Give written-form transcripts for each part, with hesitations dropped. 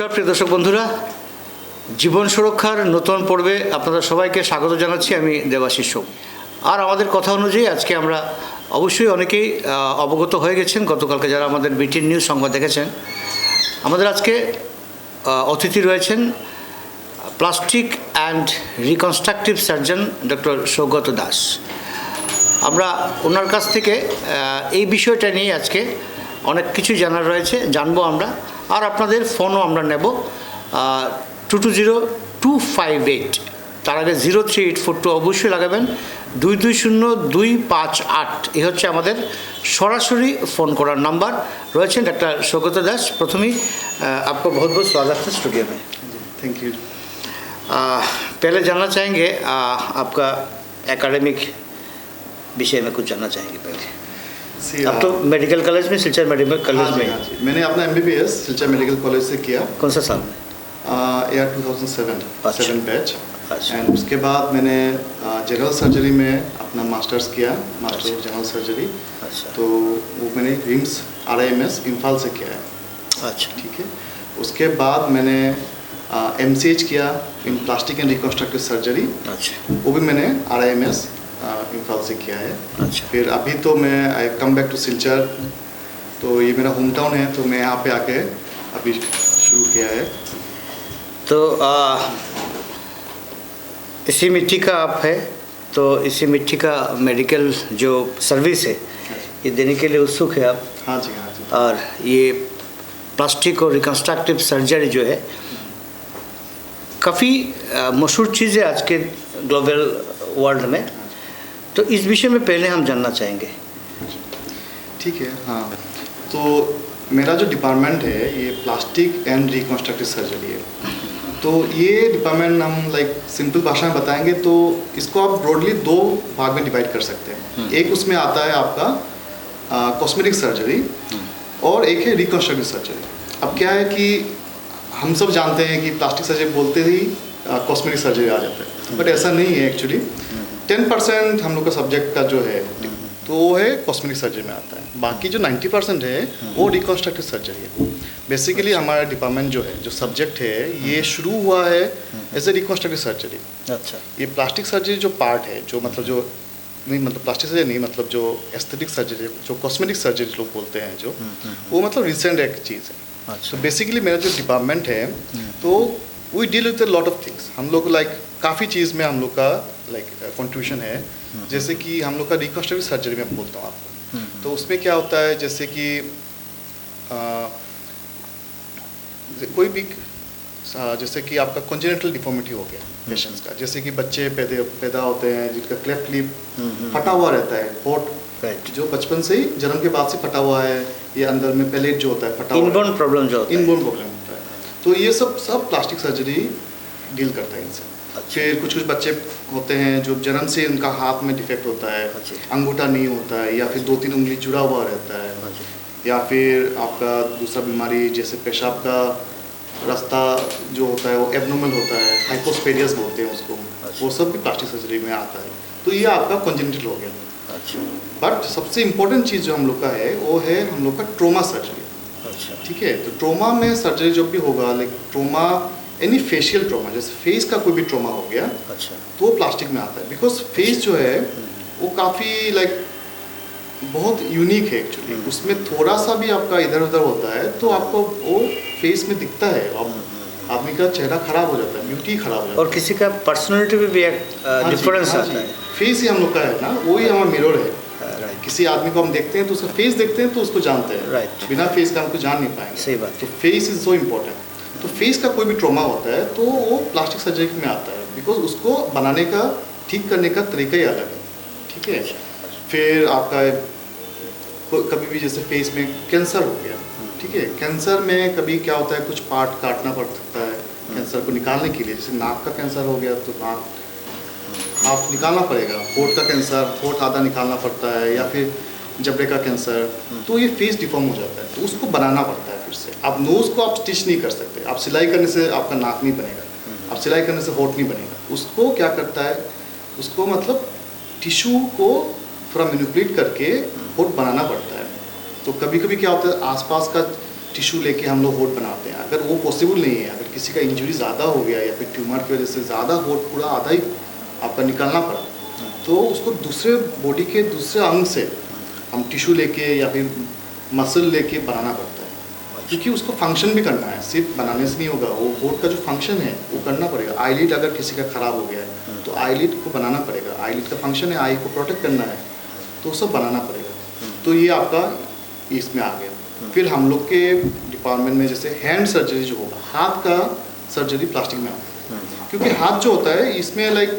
নমস্কার প্রিয় দর্শক বন্ধুরা, জীবন সুরক্ষার নতুন পর্বে আপনাদের সবাইকে স্বাগত জানাচ্ছি। আমি দেবাশিস সোম। আর আমাদের কথা অনুযায়ী আজকে আমরা অবশ্যই অনেকেই অবগত হয়ে গেছেন, গতকালকে যারা আমাদের বিটিএন নিউজ সংবাদ দেখেছেন। আমাদের আজকে অতিথি রয়েছেন plastic and reconstructive surgeon doctor Saugata Das. আমরা ওনার কাছ থেকে এই বিষয়টা নিয়ে আজকে অনেক কিছু জানার রয়েছে, জানবো আমরা। আর আপনাদের ফোনও আমরা নেব 220258। তার আগে 0384 অবশ্যই লাগাবেন। 220258 এই হচ্ছে আমাদের সরাসরি ফোন করার নাম্বার। রয়েছেন डॉक्टर सौगत दास। प्रथमेই आपको बहुत बहुत स्वागत है स्टूडियो में। Thank you. पहले जानना चाहेंगे आपका एकेडमिक विषय में कुछ जानना चाहेंगे पहले। अब तो मेडिकल कॉलेज में, सिलचर मेडिकल कॉलेज में। मैंने अपना MBBS सिलचर मेडिकल कॉलेज से किया। कौन सा साल में? ईयर 2007 अच्छा। 7 बैच। अच्छा। एंड उसके बाद मैंने जनरल सर्जरी में अपना मास्टर्स किया, मास्टर ऑफ जनरल सर्जरी। अच्छा। तो वो मैंने रिम्स RIMS इम्फाल से किया है। अच्छा। ठीक है। उसके बाद मैंने MCH किया इन प्लास्टिक एंड रिकन्स्ट्रक्टिव सर्जरी। अच्छा। वो भी मैंने RIMS इम्फाल से किया है। अच्छा। फिर अभी तो मैं आई कम बैक टू सिलचर, तो ये मेरा होम टाउन है, तो मैं यहाँ पे आके अभी शुरू किया है। तो इसी मिट्टी का आप है, तो इसी मिट्टी का मेडिकल जो सर्विस है ये देने के लिए उत्सुक है आप। हाँ जी, हाँ जी। और ये प्लास्टिक और रिकन्स्ट्रक्टिव सर्जरी जो है काफ़ी मशहूर चीज़ है आज के ग्लोबल वर्ल्ड में। तो इस विषय में पहले हम जानना चाहेंगे। ठीक है। हाँ, तो मेरा जो डिपार्टमेंट है ये प्लास्टिक एंड रिकन्स्ट्रक्टिव सर्जरी है। तो ये डिपार्टमेंट हम लाइक सिंपल भाषा में बताएंगे तो इसको आप ब्रॉडली दो भाग में डिवाइड कर सकते हैं। एक उसमें आता है आपका कॉस्मेटिक सर्जरी और एक है रिकन्स्ट्रक्टिव सर्जरी। अब क्या है कि हम सब जानते हैं कि प्लास्टिक सर्जरी बोलते ही कॉस्मेटिक सर्जरी आ जाता है, बट ऐसा नहीं है एक्चुअली। 10% हम लोग का सब्जेक्ट का जो है तो वो है कॉस्मेटिक सर्जरी में आता है, बाकी जो 90% है वो रिकन्स्ट्रक्टिव सर्जरी है। बेसिकली हमारा डिपार्टमेंट जो है, जो सब्जेक्ट है, ये शुरू हुआ है एज ए रिकन्स्ट्रक्टिव सर्जरी। अच्छा। ये प्लास्टिक सर्जरी जो पार्ट है, जो मतलब जो नहीं, मतलब प्लास्टिक सर्जरी नहीं, मतलब जो एस्थेटिक सर्जरी, जो कॉस्मेटिक सर्जरी लोग बोलते हैं, जो वो मतलब रिसेंट एक चीज़ है। अच्छा। तो बेसिकली मेरा जो डिपार्टमेंट है तो we deal with lot of things. हम लोग लाइक काफ़ी चीज़ में हम लोग का लाइक कंट्रीब्यूशन है। जैसे कि हम लोग का रिकन्स्ट्रक्टिव सर्जरी में बोलता हूँ आपको, तो उसमें क्या होता है, जैसे कि कोई भी जैसे कि आपका कॉन्जेनिटल डिफॉर्मिटी हो गया पेशेंट्स का, जैसे कि बच्चे पैदा होते हैं जिनका क्लेफ्ट लिप फटा हुआ रहता है, होठ जो बचपन से ही जन्म के बाद से फटा हुआ है, ये अंदर में पैलेट जो होता है फटा हुआ, इनबोर्न प्रॉब्लम जो होता है, इनबोर्न प्रॉब्लम होता है। तो ये सब प्लास्टिक सर्जरी डील करता है इनसे। फिर कुछ बच्चे होते हैं जो जन्म से उनका हाथ में डिफेक्ट होता है, अंगूठा नहीं होता है, या फिर 2-3 उंगली जुड़ा हुआ रहता है, या फिर आपका दूसरा बीमारी जैसे पेशाब का रास्ता जो होता है वो एबनॉर्मल होता है, हाइपोस्पेडियस बोलते हैं उसको, वो सब भी प्लास्टिक सर्जरी में आता है। तो ये आपका कॉन्जेनिटल हो गया। अच्छा। बट सबसे इम्पोर्टेंट चीज़ जो हम लोग का है वो है हम लोग का ट्रोमा सर्जरी। अच्छा। ठीक है। तो ट्रोमा में सर्जरी जब भी होगा, like trauma any facial trauma, जैसे फेस का कोई भी ट्रोमा हो गया, अच्छा, तो वो प्लास्टिक में आता है। बिकॉज फेस जो है वो काफ़ी लाइक बहुत यूनिक है एक्चुअली। उसमें थोड़ा सा भी आपका इधर उधर होता है तो आपको वो फेस में दिखता है, आदमी का चेहरा खराब हो जाता है, ब्यूटी खराब हो जाता है, और किसी का पर्सनैलिटी में भी एक डिफरेंस आता है। फेस ही हम लोग का है ना, वही हमारा मिरर है। किसी आदमी को हम देखते हैं तो उसका फेस देखते हैं तो उसको जानते हैं, राइट। बिना फेस का हमको जान नहीं पाएंगे। सही बात। तो फेस इज सो इम्पोर्टेंट। तो फेस का कोई भी ट्रॉमा होता है तो वो प्लास्टिक सर्जरी में आता है, बिकॉज उसको बनाने का, ठीक करने का तरीका ही अलग है। ठीक है। फिर आपका कभी भी जैसे फेस में कैंसर हो गया, ठीक है, कैंसर में कभी क्या होता है, कुछ पार्ट काटना पड़ सकता है कैंसर को निकालने के लिए। जैसे नाक का कैंसर हो गया तो नाक हाफ निकालना पड़ेगा, होठ का कैंसर होठ आधा निकालना पड़ता है, या फिर जबड़े का कैंसर, तो ये फेस डिफॉर्म हो जाता है, तो उसको बनाना पड़ता है फिर से। आप नोज़ को आप स्टिच नहीं कर सकते, आप सिलाई करने से आपका नाक नहीं बनेगा, आप सिलाई करने से होठ नहीं बनेगा। उसको क्या करता है, उसको मतलब टिश्यू को थोड़ा मैनिपुलेट करके होठ बनाना पड़ता है। तो कभी कभी क्या होता है, आसपास का टिश्यू लेके हम लोग होट बनाते हैं। अगर वो पॉसिबल नहीं है, अगर किसी का इंजरी ज़्यादा हो गया या फिर ट्यूमर की वजह से ज़्यादा होट पूरा आधा ही आपका निकालना पड़ा, तो उसको दूसरे बॉडी के दूसरे अंग से हम टिश्यू लेके या फिर मसल लेके बनाना पड़ता है, क्योंकि उसको फंक्शन भी करना है, सिर्फ बनाने से नहीं होगा। वो होट का जो फंक्शन है वो करना पड़ेगा। आईलिड अगर किसी का ख़राब हो गया है तो आईलिड को बनाना पड़ेगा। आईलिड का फंक्शन है आई को प्रोटेक्ट करना है, तो सब बनाना पड़ेगा। तो ये आपका इसमें आ गया। फिर हम लोग के डिपार्टमेंट में जैसे हैंड सर्जरी जो होगा, हाथ का सर्जरी प्लास्टिक में आता है, क्योंकि हाथ जो होता है इसमें लाइक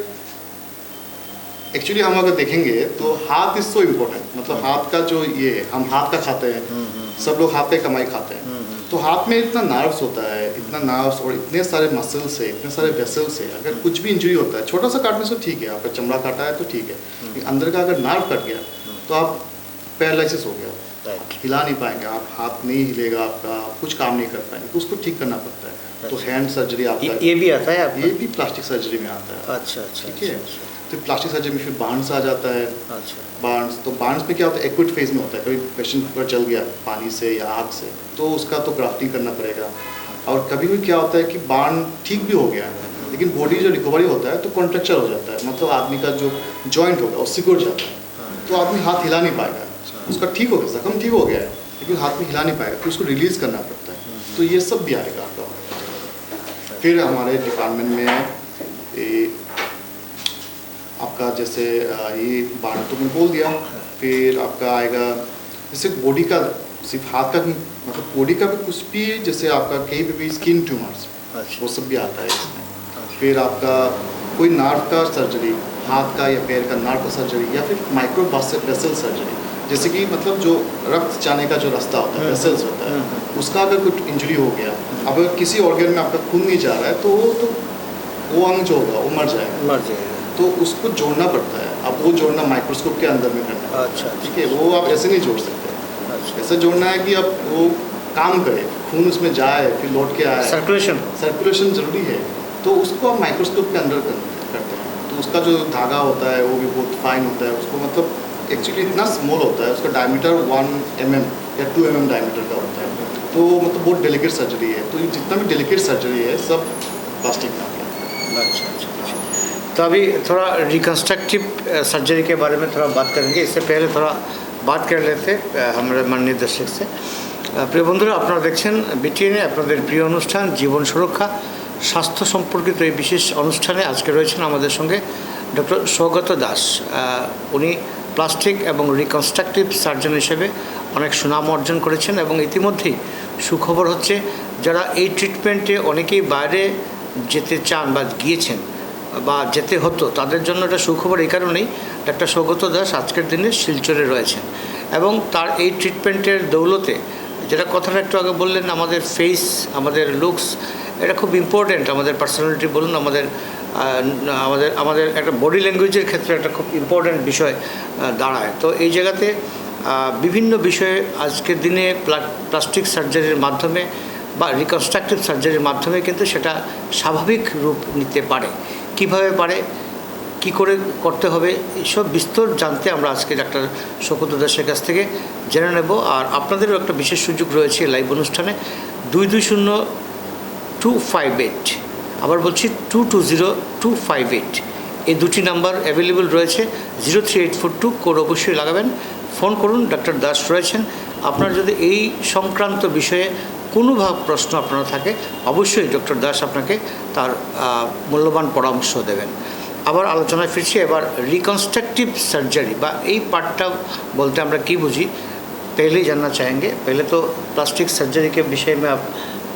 एक्चुअली हम अगर देखेंगे तो हाथ इज सो इम्पोर्टेंट। मतलब हाथ का जो ये हम हाथ का खाते हैं, सब लोग हाथ पे कमाई खाते हैं, तो हाथ में इतना नर्व्स होता है, इतना नर्व्स और इतने सारे मसल्स है, इतने सारे वेसल्स है। अगर कुछ भी इंजरी होता है, छोटा सा काटने से ठीक है, आपका चमड़ा काटा है तो ठीक है, लेकिन अंदर का अगर नर्व कट गया तो आप पैरालिसिस हो गया, हिला नहीं पाएंगे, आप हाथ नहीं हिलेगा, आपका कुछ काम नहीं कर पाएंगे, तो उसको ठीक करना पड़ता है। तो हैंड सर्जरी आपका ये भी आता है आपका? ये भी प्लास्टिक सर्जरी में आता है। अच्छा अच्छा, ठीक है। अच्छा, तो प्लास्टिक सर्जरी में फिर बार्न्स आ जाता है। अच्छा बार्न्स, तो बार्न्स में क्या होता है, एक्यूट फेज में होता है। कभी पेशेंट पर जल गया पानी से या आग से, तो उसका तो ग्राफ्टिंग करना पड़ेगा। और कभी भी क्या होता है कि बार्न ठीक भी हो गया है, लेकिन बॉडी जो रिकवरी होता है तो कॉन्ट्रेक्चर हो जाता है, मतलब आदमी का जो जॉइंट होगा वो सिकुड़ जाता है, तो आदमी हाथ हिला नहीं पाएगा। उसका ठीक हो गया, जख्म ठीक हो गया है, लेकिन हाथ में हिला नहीं पाएगा, तो उसको रिलीज़ करना पड़ता है। तो ये सब भी आएगा आपका। फिर हमारे डिपार्टमेंट में ये आपका जैसे ये बार्न तो मैं बोल दिया। फिर आपका आएगा जैसे बॉडी का, सिर्फ हाथ का मतलब बॉडी का भी कुछ भी, जैसे आपका कहीं पे भी स्किन ट्यूमर्स, वो सब भी आता है इसमें। फिर आपका कोई नार्व का सर्जरी, हाथ का या पैर का नार्व का सर्जरी, या फिर माइक्रो वेसल सर्जरी, जैसे कि मतलब जो रक्त जाने का जो रास्ता होता है, वेसल्स होता है, उसका अगर कुछ इंजरी हो गया, अब अगर किसी ऑर्गन में आपका खून नहीं जा रहा है, तो वो अंग जो होगा वो मर जाएगा, तो उसको जोड़ना पड़ता है। अब वो जोड़ना माइक्रोस्कोप के अंदर में करना है। अच्छा, ठीक है, वो आप ऐसे नहीं जोड़ सकते। अच्छा। ऐसे जोड़ना है कि अब वो काम करे, खून उसमें जाए, फिर लौट के आए, सर्कुलेशन जरूरी है, तो उसको आप माइक्रोस्कोप के अंदर करते हैं। तो उसका जो धागा होता है वो भी बहुत फाइन होता है, उसको मतलब एक्चुअली इतना स्मॉल होता है, उसका डायमीटर 1 mm या 2 mm डायमीटर का होता है, तो मतलब बहुत डेलिकेट सर्जरी है। तो ये जितना भी डेलिकेट सर्जरी है सब प्लास्टिक में आ गया। अच्छा अच्छा अच्छा। तो अभी थोड़ा रिकन्स्ट्रक्टिव सर्जरी के बारे में थोड़ा बात करेंगे। इससे पहले थोड़ा बात कर लेते हमारे माननीय दर्शक से। প্রিয় বন্ধুরা, আপনারা দেখছেন বিটিএনে আপনাদের প্রিয় অনুষ্ঠান জীবন সুরক্ষা স্বাস্থ্য সম্পর্কিত এই বিশেষ অনুষ্ঠানে আজকে রয়েছেন আমাদের সঙ্গে ডক্টর সৌগত দাস। উনি প্লাস্টিক এবং রিকনস্ট্রাকটিভ সার্জন হিসেবে অনেক সুনাম অর্জন করেছেন এবং ইতিমধ্যেই সুখবর হচ্ছে যারা এই ট্রিটমেন্টে অনেকেই বাইরে যেতে চান বা গিয়েছেন বা যেতে হতো, তাদের জন্য এটা সুখবর এই কারণেই ডাক্তার সৌগত দাস আজকের দিনে শিলচরে রয়েছেন এবং তার এই ট্রিটমেন্টের দৌলতে, যেটা কথাটা একটু আগে বললেন, আমাদের ফেস, আমাদের লুকস, এটা খুব ইম্পর্ট্যান্ট। আমাদের পার্সোনালিটি বলুন, আমাদের আমাদের আমাদের একটা বডি ল্যাঙ্গুয়েজের ক্ষেত্রে একটা খুব ইম্পর্ট্যান্ট বিষয় দাঁড়ায়। তো এই জায়গাতে বিভিন্ন বিষয়ে আজকের দিনে প্লাস্টিক সার্জারির মাধ্যমে বা রিকনস্ট্রাকটিভ সার্জারির মাধ্যমে কিন্তু সেটা স্বাভাবিক রূপ নিতে পারে। কীভাবে পারে, কী করে করতে হবে, এইসব বিস্তর জানতে আমরা আজকে ডাক্তার সৌগত দাসের কাছ থেকে জেনে নেব। আর আপনাদেরও একটা বিশেষ সুযোগ রয়েছে লাইভ অনুষ্ঠানে 220258, আবার বলছি 220258, এই দুটি নাম্বার অ্যাভেলেবল রয়েছে। 03842 কোড অবশ্যই লাগাবেন, ফোন করুন, ডাক্তার দাস রয়েছেন। আপনার যদি এই সংক্রান্ত বিষয়ে কোনো প্রশ্ন আপনার থাকে, অবশ্যই ডক্টর দাস আপনাকে তার মূল্যবান পরামর্শ দেবেন। আবার আলোচনায় ফিরছি। এবার रिकंस्ट्रक्टिव सर्जरी বা এই পার্টটা बोलते আমরা কি বুঝি, पहले ही जानना चाहेंगे। पहले तो प्लास्टिक सर्जरी के विषय में आप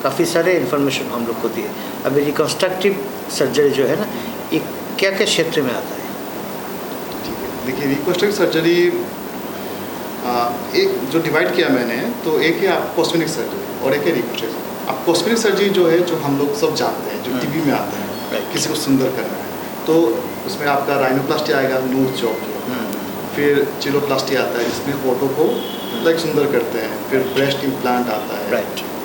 काफ़ी सारे इन्फॉर्मेशन हम लोग को दिए। अभी रिकंस्ट्रक्टिव सर्जरी जो है ना, ये क्या क्या क्षेत्र में आता है? ठीक है, देखिए रिकंस्ट्रक्टिव सर्जरी एक जो डिवाइड किया मैंने, तो एक है आप कॉस्मेटिक सर्जरी और एक है रिकंस्ट्रक्टिव। अब कॉस्मेटिक सर्जरी जो है, जो हम लोग सब जानते हैं, जो टीवी में आते हैं, किसी को सुंदर करना है, तो उसमें आपका राइनोप्लास्टी आएगा, नोज जॉब जो, फिर चिलोप्लास्टी आता है जिसमें फोटो को लाइक सुंदर करते हैं, फिर ब्रेस्ट इम्प्लांट आता है,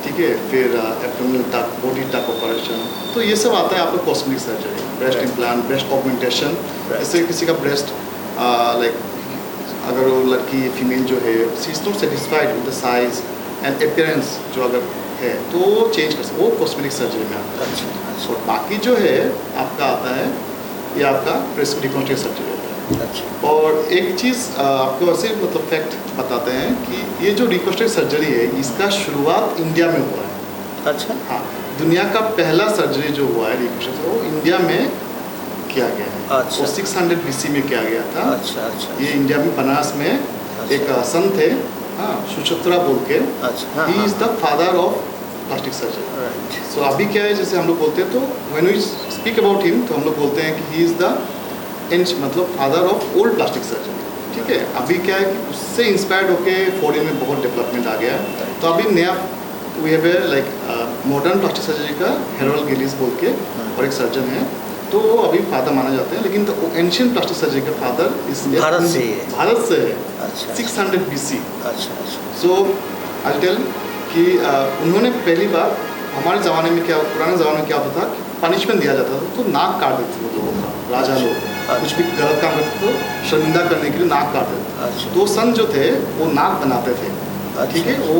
ठीक है, फिर एब्डोमिनल टक, बॉडी टक ऑपरेशन, तो ये सब आता है आपका cosmetic surgery. Breast implant, breast augmentation, जैसे किसी का ब्रेस्ट लाइक अगर वो लड़की फीमेल जो है she is not satisfied with the size and appearance जो अगर है तो चेंज कर सकते, वो कॉस्मेटिक सर्जरी में आता है। अच्छा और बाकी जो है आपका आता है ये आपका ब्रेस्ट रिकॉन्स्ट्रक्टिव सर्जरी होता है। अच्छा और एक चीज़ आपको ऐसे मतलब फैक्ट बताते हैं कि ये जो रिकॉन्स्ट्रक्टिव सर्जरी है इसका शुरुआत इंडिया में हुआ है। अच्छा हाँ, दुनिया का पहला सर्जरी जो हुआ है रिकॉन्स्ट्रक्टिव वो इंडिया में किया गया है। अच्छा। वो 600 BC में किया गया था। अच्छा अच्छा ये इंडिया में बनारस में एक संत थे, हाँ, सुचित्रा बोल के, अच्छा he is the father of plastic surgery. Right so अभी क्या है, जैसे हम लोग बोलते हैं तो when we speak about him तो हम लोग बोलते हैं कि ही इज़ द मतलब father of old plastic surgery. ठीक है, अभी क्या है कि उससे इंस्पायर्ड होके फॉरेन में बहुत डेवलपमेंट आ गया है। तो अभी नया we have like modern plastic surgery का हेरोल्ड गिलिस बोल के और एक सर्जन है, तो वो अभी फादर माना जाते हैं। लेकिन एंशियंट प्लास्टिक सर्जरी का फादर इस भारत से ही है। भारत से है, अच्छा 600 BC। अच्छा अच्छा सो आई टेल कि उन्होंने पहली बार, हमारे ज़माने में क्या, पुराने ज़माने में क्या होता था कि पनिशमेंट दिया जाता था तो नाक काट देते थे लोगों का, राजा लोग कुछ भी गलत काम करते तो शर्मिंदा करने के लिए नाक काट देते थे। अच्छा तो सन जो थे वो नाक बनाते थे। ठीक है, वो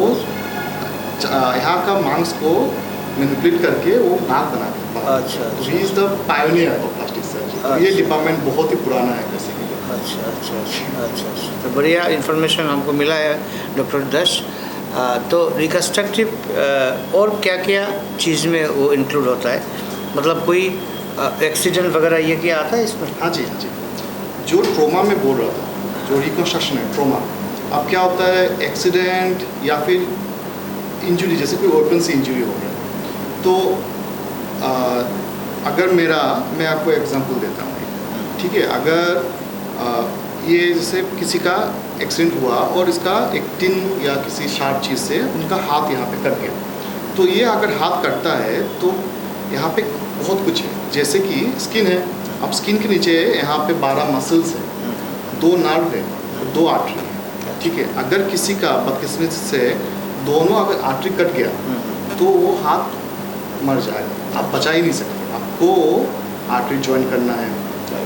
यहाँ का मांस को मैनिपुलेट करके वो नाक बनाते थे। अच्छा he is the pioneer of plastic surgery. तो ये अच्छा। डिपार्टमेंट बहुत ही पुराना है बेसिकली। अच्छा अच्छा अच्छा अच्छा अच्छा तो बढ़िया इन्फॉर्मेशन हमको मिला है डॉक्टर दश। तो रिकन्स्ट्रक्टिव और क्या क्या चीज़ में वो इंक्लूड होता है, मतलब कोई एक्सीडेंट वगैरह ये क्या आता है इसमें? हाँ जी, हाँ जी। जो ट्रोमा में बोल रहा था, जो रिकन्स्ट्रक्शन है ट्रोमा, अब क्या होता है एक्सीडेंट या फिर इंजरी, जैसे कोई ओपन सी इंजरी हो गया तो अगर मैं आपको एग्जांपल देता हूँ। ठीक है, अगर ये जैसे किसी का एक्सीडेंट हुआ और इसका एक टिन या किसी शार्प चीज़ से उनका हाथ यहाँ पे कट गया, तो ये अगर हाथ कटता है तो यहाँ पे बहुत कुछ है, जैसे कि स्किन है। अब स्किन के नीचे यहाँ पे 12 मसल्स है, 2 नर्व है, 2 आर्टरी है। ठीक है, अगर किसी का बदकिस्मती से दोनों अगर आर्टरी कट गया तो वो हाथ मर जाएगा, आप बचा ही नहीं सकते। आपको आर्टरी ज्वाइन करना है।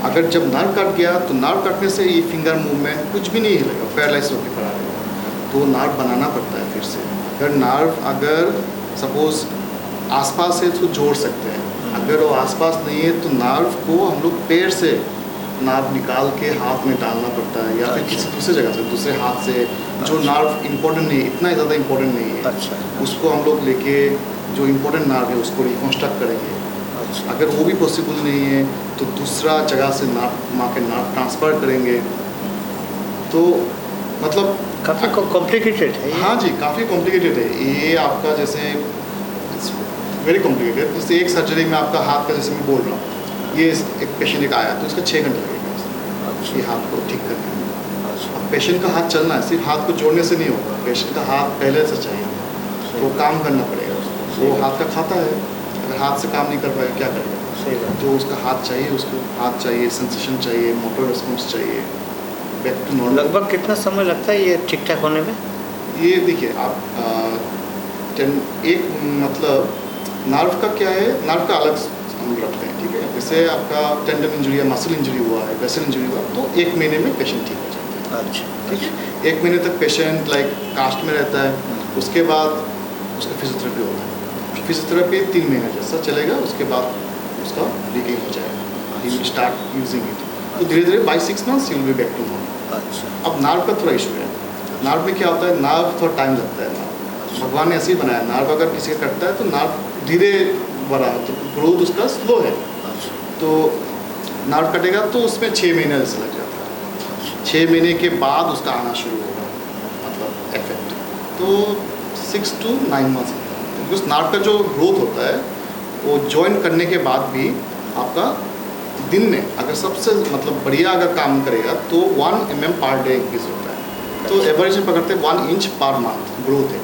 अगर जब नर्व कट गया तो नर्व कटने से ये फिंगर मूवमेंट कुछ भी नहीं हिलेगा, पैरालाइज होकर पड़ा रहेगा, तो नर्व बनाना पड़ता है फिर से। अगर सपोज आसपास है तो जोड़ सकते हैं, अगर वो आसपास नहीं है तो नर्व को हम लोग पैर से नर्व निकाल के हाथ में डालना पड़ता है, या फिर किसी दूसरे जगह से, दूसरे हाथ से, जो नर्व इम्पोर्टेंट नहीं है, इतना ज़्यादा इम्पोर्टेंट नहीं है, अच्छा उसको हम लोग लेके जो इम्पोर्टेंट नर्व है उसको रिकॉन्स्ट्रक्ट करेंगे। अच्छा अगर वो भी पॉसिबल नहीं है तो दूसरा जगह से नर्व ट्रांसफ़र करेंगे। तो मतलब काफ़ी कॉम्प्लिकेटेड है ये। हाँ जी, काफ़ी कॉम्प्लिकेटेड है ये आपका, जैसे वेरी कॉम्प्लिकेटेड। जैसे एक सर्जरी में आपका हाथ का, जैसे मैं बोल रहा हूँ, ये एक पेशेंट एक आया तो इसका 6 घंटे लगेगा ये हाथ को ठीक करने में। अब पेशेंट का हाथ चलना है, सिर्फ हाथ को जोड़ने से नहीं होगा, पेशेंट का हाथ पहले से चाहिए, तो काम करना पड़ेगा उसको। वो हाथ का खाता है, अगर हाथ से काम नहीं कर पाएगा क्या करेगा? सही बात। तो उसका हाथ चाहिए, उसको हाथ चाहिए, सेंसेशन चाहिए, मोटर रिस्पॉन्स चाहिए, बैक टू नॉर्मल। लगभग कितना समय लगता है ये ठीक ठाक होने में? ये देखिए आप एक मतलब नर्व का क्या है, नर्व का अलग हम रखते हैं। ठीक है, जैसे आपका टेंडन इंजरी या मसल इंजरी हुआ है, वेसल इंजरी हुआ, तो 1 महीने में पेशेंट ठीक हो जाता है। अच्छा ठीक है, 1 महीने तक पेशेंट लाइक कास्ट में रहता है, उसके बाद उसका फिजियोथेरेपी होता है। फिजियोथेरेपी 3 महीने जैसा चलेगा, उसके बाद उसका रिकवर हो जाएगा, he will start using it. तो धीरे धीरे by 6 months he will be back to normal. अच्छा अब नार्व का थोड़ा इशू है। नार्व में क्या होता है, नार्व थोड़ा टाइम लगता है। नार्व भगवान ने ऐसे ही बनाया, नार्व अगर किसी का कटता है तो नार्व धीरे बढ़ा, तो ग्रोथ उसका स्लो है। तो नार्व कटेगा तो उसमें 6 महीने ऐसे लग जाता है। 6 महीने के बाद उसका आना शुरू होगा, मतलब इफेक्ट तो 6 to 9 मंथ्स। बिकॉज नार्व का जो ग्रोथ होता है वो ज्वाइन करने के बाद भी आपका दिन में अगर सबसे मतलब बढ़िया अगर काम करेगा तो 1 mm पर डे इंक्रीज होता है। तो एवरेज में पकड़ते हैं 1 इंच पर मंथ ग्रोथ है।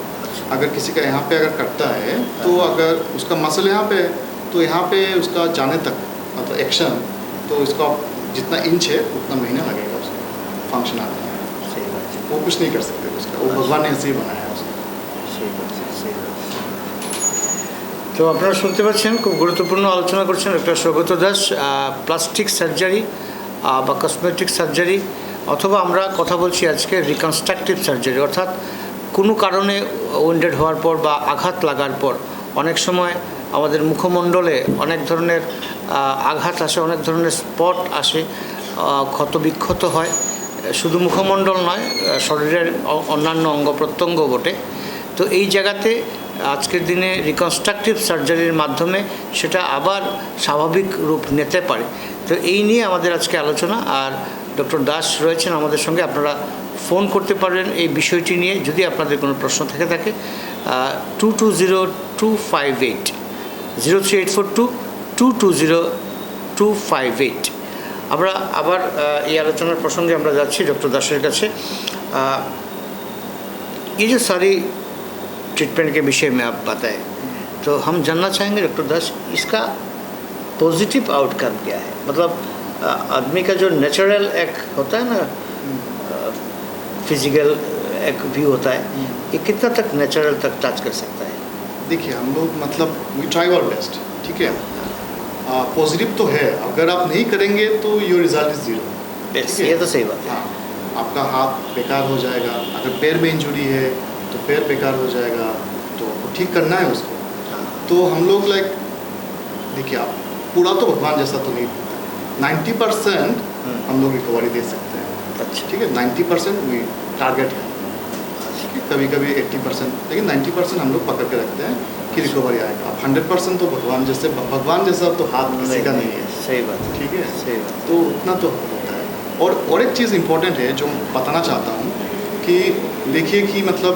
अगर किसी का यहाँ पे अगर कटता है तो अगर उसका मसल यहाँ पे है तो यहाँ पे उसका जाने तक मतलब एक्शन, तो इसका जितना इंच है उतना महीना लगेगा उसको फंक्शन आने में। सही बात है। वो कुछ नहीं कर सकते उसका, वो भगवान ने ऐसे ही बनाया है उसको। সেই তো আপনারা শুনতে পাচ্ছেন খুব গুরুত্বপূর্ণ আলোচনা করছেন doctor Saugata Das. Plastic surgery বা কসমেটিক সার্জারি, অথবা আমরা কথা বলছি আজকে রিকনস্ট্রাকটিভ সার্জারি, অর্থাৎ কোনো কারণে উইন্ডেড হওয়ার পর বা আঘাত লাগার পর অনেক সময় আমাদের মুখমণ্ডলে অনেক ধরনের আঘাত আসে, অনেক ধরনের স্পট আসে, ক্ষতবিক্ষত হয়। শুধু মুখমণ্ডল নয়, শরীরের অন্যান্য অঙ্গ প্রত্যঙ্গ বটে। তো এই জায়গাতে আজকের দিনে রিকনস্ট্রাকটিভ সার্জারির মাধ্যমে সেটা আবার স্বাভাবিক রূপ নিতে পারে। তো এই নিয়ে আমাদের আজকে আলোচনা। আর ডক্টর দাস রয়েছেন আমাদের সঙ্গে, আপনারা ফোন করতে পারবেন এই বিষয়টি নিয়ে যদি আপনাদের কোনো প্রশ্ন থেকে থাকে। 220258 03842 220258। আমরা আবার এই আলোচনার প্রসঙ্গে আমরা যাচ্ছি ডক্টর দাসের কাছে। ये जो सारी ट्रीटमेंट के विषय में आप बताएं, तो हम जानना चाहेंगे डॉक्टर दास, इसका पॉजिटिव आउटकम क्या है? मतलब आदमी का जो नेचुरल एक होता है ना, फिजिकल एक व्यू होता है, ये कितना तक नेचुरल तक टच कर सकता है? देखिए हम लोग मतलब वी ट्राई आवर बेस्ट, ठीक है। पॉजिटिव तो है, अगर आप नहीं करेंगे तो योर रिजल्ट इज जीरो। ये तो सही बात है। हाँ, आपका हाथ बेकार हो जाएगा। अगर पैर में इंजुरी है तो पैर बेकार हो जाएगा, तो ठीक करना है उसको। तो हम लोग लाइक देखिए, आप पूरा तो भगवान जैसा तो नहीं, 90% हम लोग रिकवरी दे सकते हैं। अच्छा, ठीक है, 90% वी टारगेट है, कभी कभी 80%, लेकिन 90% हम लोग पकड़ के रखते हैं कि रिकवरी आएगा। अब 100% तो भगवान जैसा तो हाथ किसी का नहीं है। सही बात है, ठीक है, सही बात। तो उतना तो होता है। और एक चीज़ इम्पोर्टेंट है जो बताना चाहता हूँ कि देखिए कि मतलब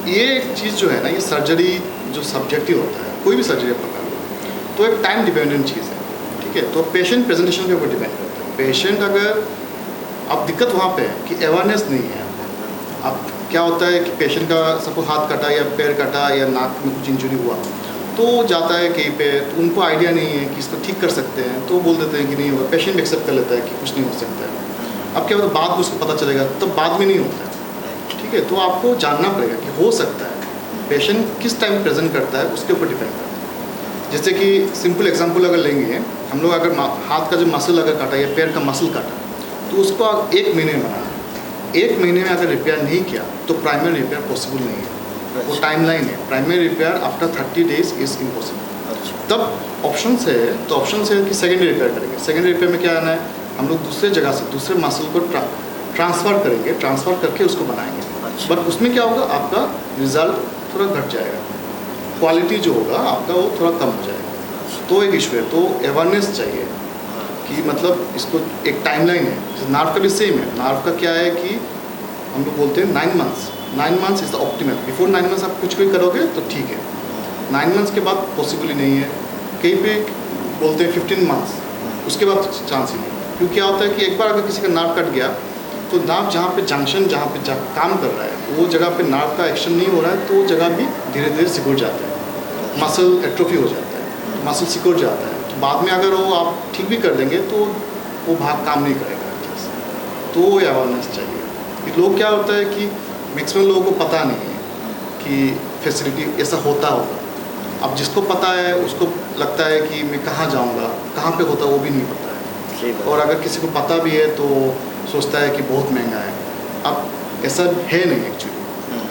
ये एक चीज़ जो है ना, ये सर्जरी जो सब्जेक्टिव होता है, कोई भी सर्जरी पकड़ लो तो एक टाइम डिपेंडेंट चीज़ है। ठीक है, तो पेशेंट प्रेजेंटेशन के ऊपर डिपेंड करता है। पेशेंट अगर, अब दिक्कत वहाँ पे है कि अवेयरनेस नहीं है। अब क्या होता है कि पेशेंट का सबको हाथ कटा या पैर कटा या नाक में कुछ इंजरी हुआ, तो जाता है कहीं पे, तो उनको आइडिया नहीं है कि इसको ठीक कर सकते हैं, तो बोल देते हैं कि नहीं होगा। पेशेंट एक्सेप्ट कर लेता है कि कुछ नहीं हो सकता है। अब क्या होता है, बाद में उसको पता चलेगा, तब बाद में नहीं होता है। ठीक है, तो आपको जानना पड़ेगा कि हो सकता है। पेशेंट किस टाइम प्रेजेंट करता है उसके ऊपर डिपेंड करता है। जैसे कि सिंपल एग्जांपल अगर लेंगे, हम लोग अगर हाथ का जो मसल अगर काटा या पैर का मसल काटा, तो उसको 1 महीने में बनाना। 1 महीने में अगर रिपेयर नहीं किया तो प्राइमरी रिपेयर पॉसिबल नहीं है। वो टाइमलाइन है, primary repair after 30 days is impossible. तब ऑप्शन है, तो ऑप्शन है कि सेकेंडरी रिपेयर करेंगे। सेकेंडरी रिपेयर में क्या आना है, हम लोग दूसरे जगह से दूसरे मसल को ट्रांसफ़र करेंगे, ट्रांसफ़र करके उसको बनाएंगे। बट उसमें क्या होगा, आपका रिजल्ट थोड़ा घट जाएगा, क्वालिटी जो होगा आपका वो थोड़ा कम हो जाएगा। तो एक इशू है, तो अवेयरनेस चाहिए कि मतलब इसको एक टाइमलाइन है। जैसे नार्व का भी सेम है। नार्व का क्या है कि हम लोग बोलते हैं 9 months is the optimal. Before 9 months आप कुछ भी करोगे तो ठीक है, 9 मंथ्स के बाद पॉसिबल ही नहीं है। कहीं पे बोलते हैं 15 मंथ्स, उसके बाद चांस ही नहीं। क्योंकि क्या होता है कि एक बार अगर किसी का नार्व कट गया, तो नार्व जहाँ पे जंक्शन जहाँ पे काम कर रहा है, वो जगह पे नार्व का एक्शन नहीं हो रहा है, तो वो जगह भी धीरे धीरे सिकुड़ जाता है, मसल एट्रोफी हो जाता है, मसल सिकुड़ जाता है। तो बाद में अगर वो आप ठीक भी कर देंगे तो वो भाग काम नहीं करेगा अच्छे से। तो वो अवेयरनेस चाहिए कि लोग, क्या होता है कि मैक्सिमम लोगों को पता नहीं है कि फैसिलिटी ऐसा होता होगा। अब जिसको पता है उसको लगता है कि मैं कहाँ जाऊँगा, कहाँ पे होता है वो भी नहीं पता है। और अगर किसी को पता भी है तो सोचता है कि बहुत महंगा है। अब ऐसा है नहीं एक्चुअली।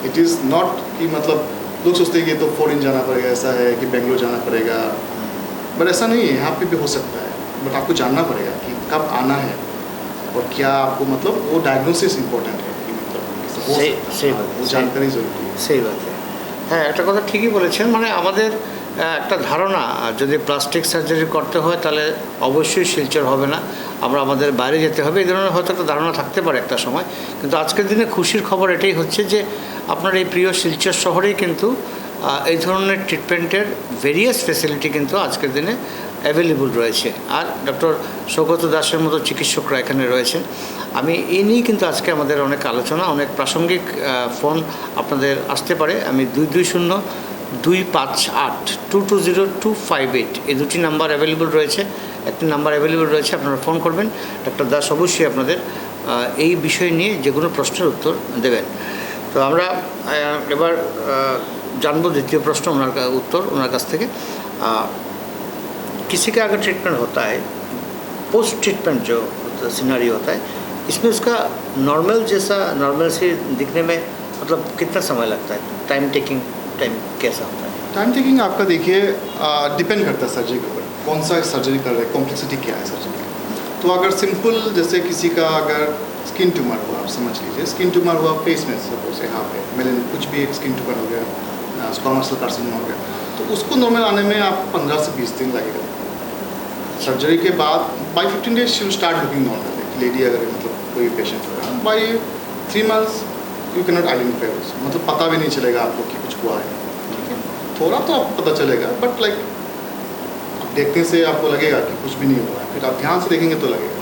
इट इज़ नॉट कि मतलब लोग सोचते हैं कि तो फॉरेन जाना पड़ेगा, ऐसा है कि बेंगलोर जाना पड़ेगा, बट ऐसा नहीं है। यहाँ पे भी हो सकता है, बट आपको जानना पड़ेगा कि कब आना है और क्या आपको, मतलब वो डायग्नोसिस इम्पोर्टेंट है कि मतलब सही बात, वो जानकारी जरूरी है। সেই বাতে হ্যাঁ, একটা কথা ঠিকই বলেছেন। মানে আমাদের একটা ধারণা, যদি প্লাস্টিক সার্জারি করতে হয় তাহলে অবশ্যই শিলচর হবে না, আমরা আমাদের বাইরে যেতে হবে, এই ধরনের হয়তো একটা ধারণা থাকতে পারে একটা সময়। কিন্তু আজকের দিনে খুশির খবর এটাই হচ্ছে যে আপনার এই প্রিয় শিলচর শহরেই কিন্তু এই ধরনের ট্রিটমেন্টের ভেরিয়াস ফেসিলিটি কিন্তু আজকের দিনে অ্যাভেলেবল রয়েছে। আর ডক্টর সৌগত দাসের মতো চিকিৎসকরা এখানে রয়েছেন। আমি এই নিয়েই কিন্তু আজকে আমাদের অনেক আলোচনা, অনেক প্রাসঙ্গিক ফোন আপনাদের আসতে পারে। আমি 220258 এই দুটি নাম্বার অ্যাভেলেবল রয়েছে, একটি নাম্বার অ্যাভেলেবল রয়েছে, আপনারা ফোন করবেন। ডক্টর দাস অবশ্যই আপনাদের এই বিষয় নিয়ে যে কোনো প্রশ্নের উত্তর দেবেন। তো আমরা এবার जानबो द्वितीय प्रश्न उत्तर ओनार काछ थेके। किसी का अगर ट्रीटमेंट होता है, पोस्ट ट्रीटमेंट जो सिनारी होता है, इसमें उसका नॉर्मल जैसा, नॉर्मल से दिखने में मतलब कितना समय लगता है, टाइम कैसा होता है? टाइम टेकिंग आपका देखिए डिपेंड करता है सर्जरी के ऊपर, कौन सा सर्जरी कर रहे हैं, कॉम्प्लेक्सिटी क्या है सर्जरी की। तो अगर सिंपल जैसे किसी का अगर स्किन ट्यूमर हुआ, आप समझ लीजिए स्किन ट्यूमर हुआ फेस में, सपोज यहाँ पे मेरे कुछ भी एक स्किन ट्यूमर हो गया, स्क्वामस सेल कार्सिनोमा हो गया, तो उसको नॉर्मल आने में आप 15 से 20 दिन लगेगा। सर्जरी के बाद by 15 days you start looking normal. Lady अगर मतलब कोई पेशेंट हो रहा है, by 3 months you can not identify, मतलब पता भी नहीं चलेगा आपको कि कुछ हुआ है। ठीक है, थोड़ा तो आपको पता चलेगा, बट लाइक आप देखने से आपको लगेगा कि कुछ भी नहीं हुआ है, फिर आप ध्यान से देखेंगे तो लगेगा।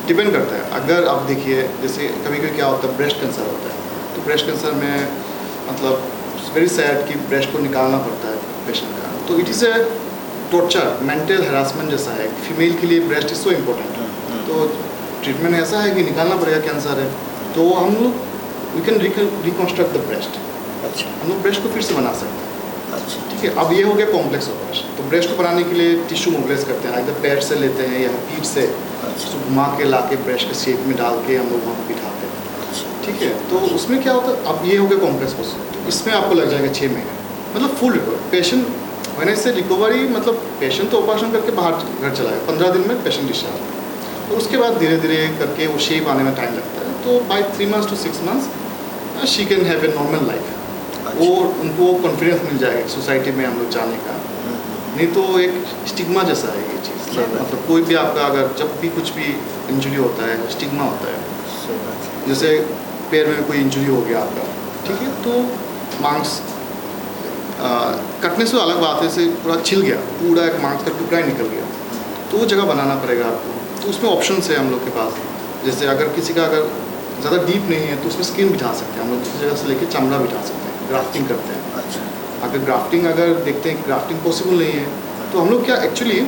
डिपेंड करता है। अगर आप देखिए जैसे कभी कभी क्या होता है, ब्रेस्ट कैंसर होता है, तो ब्रेस्ट कैंसर में मतलब वेरी सैड कि ब्रेस्ट को निकालना पड़ता है पेशेंट का, तो it is a torture, mental harassment जैसा है। फीमेल के लिए ब्रेस्ट इज सो इम्पोर्टेंट है, तो ट्रीटमेंट ऐसा है कि निकालना पड़ेगा, कैंसर है, तो हम लोग वी कैन रिकॉन्स्ट्रक्ट द ब्रेस्ट। अच्छा हम लोग ब्रेस्ट को फिर से बना सकते हैं। अच्छा ठीक है, अब ये हो गया कॉम्प्लेक्स ऑपरेशन। तो ब्रेस्ट को बनाने के लिए टिश्यू मोबिलाइज करते हैं, इधर पैर से लेते हैं या पीठ से, उसको घुमा के ला के ब्रेस्ट के शेप में डाल के हम लोग वहाँ बिठाते हैं। ठीक है, तो उसमें क्या होता है, अब ये हो गया कॉम्प्लेक्स ऑपरेशन, तो इसमें आपको लग जाएगा 6 महीने, मतलब फुल रिकवर। पेशेंट मैंने इससे रिकवरी मतलब पेशेंट तो ऑपरेशन करके बाहर घर चला गया, 15 दिन में पेशेंट डिस्चार्ज। तो उसके बाद धीरे धीरे करके वो शेप आने में टाइम लगता है, तो by 3 months to 6 months she can have a normal life. और उनको कॉन्फिडेंस मिल जाएगा सोसाइटी में हम लोग जाने का। नहीं तो एक स्टिग्मा जैसा है ये चीज़, मतलब कोई भी आपका अगर जब भी कुछ भी इंजरी होता है स्टिग्मा होता है। जैसे पैर में कोई इंजरी हो गया आपका, ठीक है, तो मांस कटने से अलग बात है, से पूरा छिल गया, पूरा एक मांस का टुकड़ा ही निकल गया, तो वो जगह बनाना पड़ेगा आपको। तो उसमें ऑप्शन है हम लोग के पास, जैसे अगर किसी का अगर ज़्यादा डीप नहीं है तो उसमें स्किन बिठा सकते हैं हम लोग, दूसरी जगह से लेके चमड़ा बिठा सकते हैं, ग्राफ्टिंग करते हैं। अच्छा अगर ग्राफ्टिंग अगर देखते हैं कि ग्राफ्टिंग पॉसिबल नहीं है, तो हम लोग क्या एक्चुअली